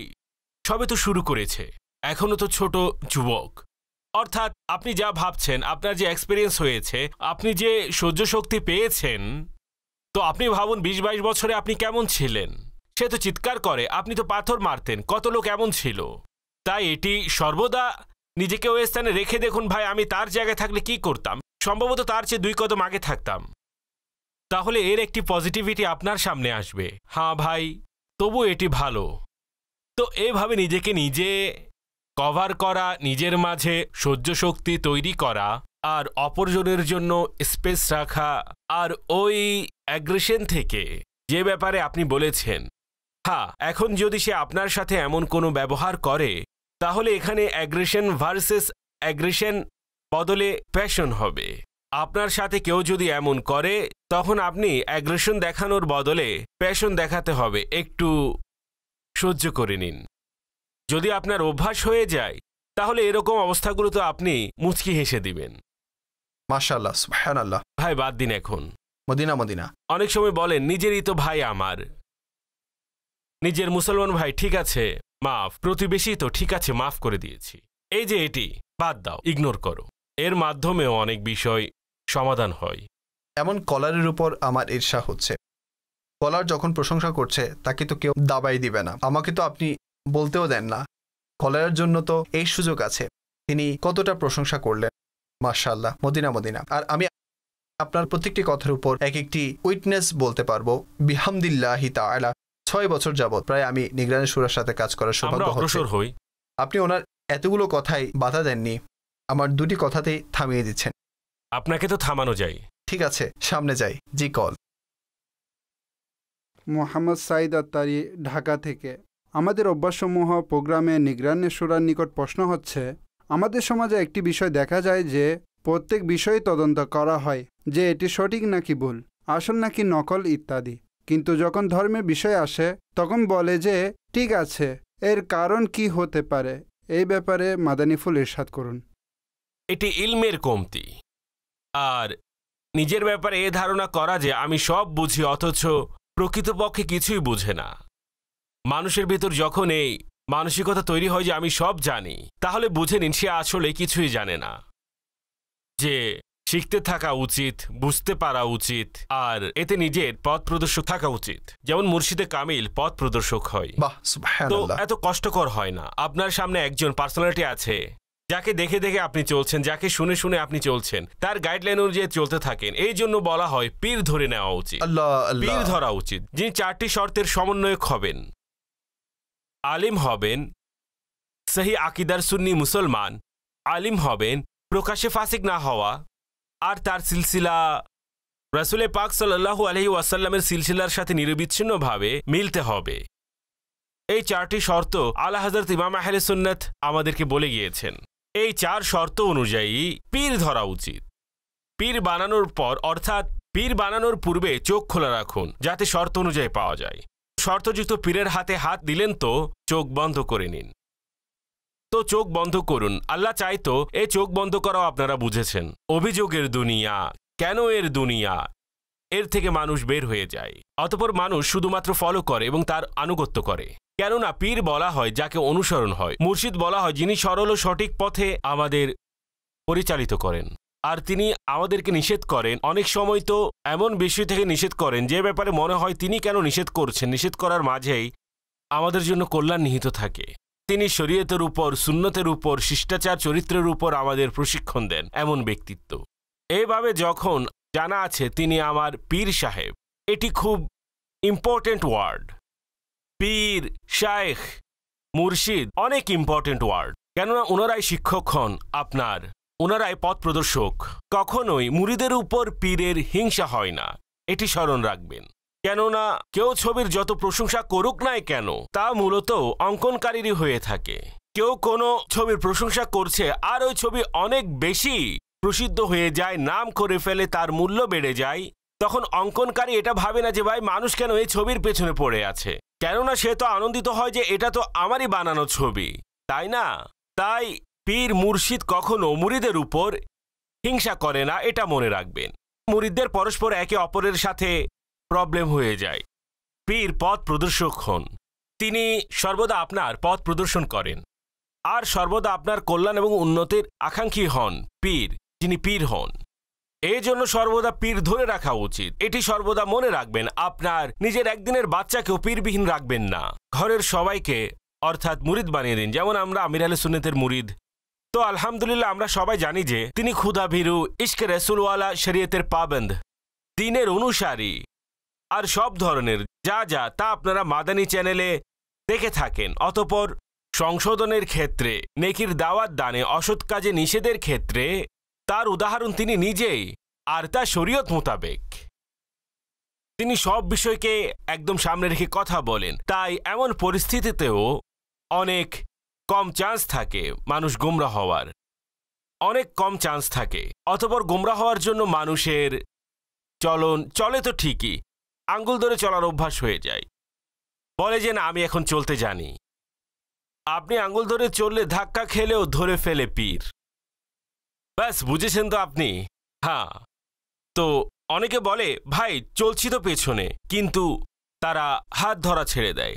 [SPEAKER 3] সবে তো শুরু করেছে, এখনও তো ছোট যুবক। অর্থাৎ আপনি যা ভাবছেন, আপনার যে এক্সপিরিয়েন্স হয়েছে, আপনি যে সহ্য শক্তি পেয়েছেন, তো আপনি ভাবুন 20-22 বছরে আপনি কেমন ছিলেন। সে তো চিৎকার করে, আপনি তো পাথর মারতেন, কত লোক এমন ছিল। তাই এটি সর্বদা নিজেকে ওই স্থানে রেখে দেখুন, ভাই আমি তার জায়গায় থাকলে কি করতাম, সম্ভবত তার চেয়ে 2 কদম আগে থাকতাম। তাহলে এর একটি পজিটিভিটি আপনার সামনে আসবে, হ্যাঁ ভাই তবু এটি ভালো। তো এভাবে নিজেকে নিজে কভার করা, নিজের মাঝে সহ্য শক্তি তৈরি করা, আর অপরজনের জন্য স্পেস রাখা, আর ওই অ্যাগ্রেশন থেকে যে ব্যাপারে আপনি বলেছেন, হ্যাঁ এখন যদি সে আপনার সাথে এমন কোনো ব্যবহার করে, তাহলে এখানে অ্যাগ্রেশন ভার্সেস অ্যাগ্রেশন বদলে প্যাশন হবে। আপনার সাথে কেউ যদি এমন করে, তখন আপনি অ্যাগ্রেশন দেখানোর বদলে প্যাশন দেখাতে হবে। একটু সহ্য করে নিন। যদি আপনার অভ্যাস হয়ে যায় তাহলে এরকম অবস্থাগুলো তো আপনি মুচকি হেসে দিবেন।
[SPEAKER 2] মাশাআল্লাহ, সুবহানাল্লাহ।
[SPEAKER 3] ভাই বাদ দিন এখন,
[SPEAKER 2] মদিনা মদিনা।
[SPEAKER 3] অনেক সময় বলেন নিজেরই তো ভাই আমার, নিজের মুসলমান ভাই ঠিক আছে মাফ, প্রতিবেশী তো ঠিক আছে মাফ করে দিয়েছি, এই যে এটি বাদ দাও, ইগনোর করো। এর মাধ্যমেও অনেক বিষয় সমাধান হয়।
[SPEAKER 2] এমন কলারের উপর আমার ঈর্ষা হচ্ছে। কলার যখন প্রশংসা করছে তাকে তো কেউ দাবাই দিবে না, আমাকে তো আপনি বলতেও দেন না। কলারের জন্য তো এই সুযোগ আছে। তিনি কতটা প্রশংসা করলেন, মাশাআল্লাহ, মদিনা মদিনা। আর আমি আপনার প্রত্যেকটি কথার উপর এক একটি উইটনেস বলতে পারবো। বিহামদিল্লাহি তাআলা 6 বছর যাবত প্রায় আমি নিগরানি শুরার সাথে কাজ করার সৌভাগ্য হচ্ছে। আপনি ওনার এতগুলো কথাই বাধা দেননি, আমার দুটি কথাতেই থামিয়ে দিচ্ছেন।
[SPEAKER 3] আপনাকে তো থামানো যায়।
[SPEAKER 2] ঠিক আছে, সামনে যাই। জি কল।
[SPEAKER 8] মোহাম্মদ সাইদ আত্তারি, ঢাকা থেকে। আমাদের অভ্যাসসমূহ প্রোগ্রামে নিগরানি শুরার নিকট প্রশ্ন হচ্ছে, আমাদের সমাজে একটি বিষয় দেখা যায় যে প্রত্যেক বিষয়ে তদন্ত করা হয় যে এটি সঠিক নাকি ভুল, আসল নাকি নকল ইত্যাদি, কিন্তু যখন ধর্মের বিষয় আসে তখন বলে যে ঠিক আছে, এর কারণ কি হতে পারে? এই ব্যাপারে মাদানিফুল ইরশাদ করুন।
[SPEAKER 3] এটি ইলমের কমতি, আর নিজের ব্যাপারে এ ধারণা করা যে আমি সব বুঝি অথচ প্রকৃতপক্ষে কিছুই বুঝে না। মানুষের ভিতর যখন এই মানসিকতা তৈরি হয় যে আমি সব জানি, তাহলে বুঝে নিন সে আসলে কিছুই জানে না। যে শিখতে থাকা উচিত, বুঝতে পারা উচিত, আর এতে নিজের পথ প্রদর্শক থাকা উচিত। যেমন মুর্শিদে কামিল পথ প্রদর্শক হয়, তো এত কষ্টকর হয় না। আপনার সামনে একজন পার্সোনালিটি আছে যাকে দেখে দেখে আপনি চলছেন, যাকে শুনে শুনে আপনি চলছেন, তার গাইডলাইন অনুযায়ী চলতে থাকেন। এই জন্য বলা হয় পীর ধরে নেওয়া উচিত, পীর ধরা উচিত, যিনি 4টি শর্তের সমন্বয়ক হবেন। আলিম হবেন, সহি আকিদার সুন্নি মুসলমান, আলিম হবেন, প্রকাশ্যে ফাসিক না হওয়া, আর তার সিলসিলা রাসূলে পাক সাল্লাল্লাহু আলাইহি ওয়াসাল্লামের সিলসিলার সাথে নিরবিচ্ছিন্নভাবে মিলতে হবে। এই 4টি শর্ত আলা হযরত ইমাম আহলে সুন্নাত আমাদেরকে বলে গিয়েছেন। এই 4 শর্ত অনুযায়ী পীর ধরা উচিত। পীর বানানোর পর, অর্থাৎ পীর বানানোর পূর্বে চোখ খোলা রাখুন যাতে শর্ত অনুযায়ী পাওয়া যায়। শর্তযুক্ত পীরের হাতে হাত দিলেন তো চোখ বন্ধ করে নিন। তো চোখ বন্ধ করুন। আল্লাহ চাইতো এই চোখ বন্ধ করাও আপনারা বুঝেছেন। অভিযোগের দুনিয়া, কেন এর দুনিয়া, এর থেকে মানুষ বের হয়ে যায়। অতঃপর মানুষ শুধুমাত্র ফলো করে এবং তার আনুগত্য করে। কেননা পীর বলা হয় যাকে অনুসরণ হয়, মুর্শিদ বলা হয় যিনি সরল ও সঠিক পথে আমাদের পরিচালিত করেন। আর তিনি আমাদেরকে নিষেধ করেন, অনেক সময় তো এমন বিষয় থেকে নিষেধ করেন যে ব্যাপারে মনে হয় তিনি কেন নিষেধ করছেন। নিষেধ করার মাঝেই আমাদের জন্য কল্যাণ নিহিত থাকে। তিনি শরীয়তের উপর, সুন্নতের উপর, শিষ্টাচার চরিত্রের উপর আমাদের প্রশিক্ষণ দেন, এমন ব্যক্তিত্ব। এইভাবে যখন জানা আছে তিনি আমার পীর সাহেব, এটি খুব ইম্পর্টেন্ট ওয়ার্ড। পীর, শায়েখ, মুর্শিদ অনেক ইম্পর্টেন্ট ওয়ার্ড, কেননা ওনারাই শিক্ষক হন আপনার, ওনারাই পথ প্রদর্শক। কখনোই মুরিদের উপর পীরের হিংসা হয় না, এটি স্মরণ রাখবেন। কেননা কেউ ছবির যত প্রশংসা করুক নাই কেন, তা মূলত অঙ্কনকারীরই হয়ে থাকে। কেউ কোনো ছবির প্রশংসা করছে আর ওই ছবি অনেক বেশি প্রসিদ্ধ হয়ে যায়, নাম করে ফেলে, তার মূল্য বেড়ে যায়, তখন অঙ্কনকারী এটা ভাবে না যে ভাই মানুষ কেন এই ছবির পেছনে পড়ে আছে, কেননা সে তো আনন্দিত হয় যে এটা তো আমারই বানানো ছবি, তাই না? তাই পীর মুর্শিদ কখনো মুরিদের উপর হিংসা করে না, এটা মনে রাখবেন। মুরিদদের পরস্পর একে অপরের সাথে প্রবলেম হয়ে যায়। পীর পথ প্রদর্শক হন, তিনি সর্বদা আপনার পথ প্রদর্শন করেন আর সর্বদা আপনার কল্যাণ এবং উন্নতির আকাঙ্ক্ষী হন পীর, যিনি পীর হন। এই জন্য সর্বদা পীর ধরে রাখা উচিত, এটি সর্বদা মনে রাখবেন। আপনার নিজের একদিনের বাচ্চাকেও পীরবিহীন রাখবেন না, ঘরের সবাইকে অর্থাৎ মুরিদ বানিয়ে দিন। যেমন আমরা আমির আহলে সুন্নতের মুরিদ, তো আলহামদুলিল্লাহ আমরা সবাই জানি যে তিনি খুদা ভীরু, ইশকে রাসূলওয়ালা, শরীয়তের পাবন্দ, দ্বীনের অনুসারী, আর সব ধরনের যা যা তা আপনারা মাদানী চ্যানেলে দেখে থাকেন। অতঃপর সংশোধনের ক্ষেত্রে, নেকির দাওয়াত দানে, অসৎ কাজে নিষেধের ক্ষেত্রে তার উদাহরণ তিনি নিজেই, আর তা শরীয়ত মোতাবেক। তিনি সব বিষয়কে একদম সামনে রেখে কথা বলেন। তাই এমন পরিস্থিতিতেও অনেক কম চান্স থাকে মানুষ গোমরাহ হওয়ার, অনেক কম চান্স থাকে। অতঃপর গোমরাহ হওয়ার জন্য মানুষের চলন চলে তো ঠিকই, আঙ্গুল ধরে চলার অভ্যাস হয়ে যায়, বলে যে না আমি এখন চলতে জানি। আপনি আঙ্গুল ধরে চললে ধাক্কা খেলেও ধরে ফেলে পীর। ব্যাস বুঝেছেন তো আপনি? হ্যাঁ, তো অনেকে বলে ভাই চলছি তো পেছনে, কিন্তু তারা হাত ধরা ছেড়ে দেয়।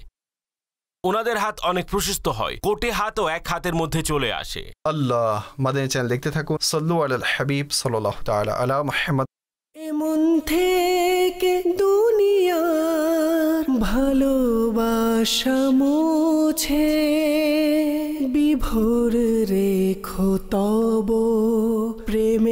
[SPEAKER 3] ওনাদের হাত অনেক প্রশস্ত হয়, কোটে হাতও এক হাতের মধ্যে চলে আসে।
[SPEAKER 2] আল্লাহ, মাদানী চ্যানেল দেখতে থাকুন। সাল্লু আলাল হাবিব সাল্লাল্লাহু তাআলা আলা মুহাম্মদ।
[SPEAKER 1] এমন থেকে দুনিয়ার ভালোবাসা মুছে বিভোর রেখো তব প্রেম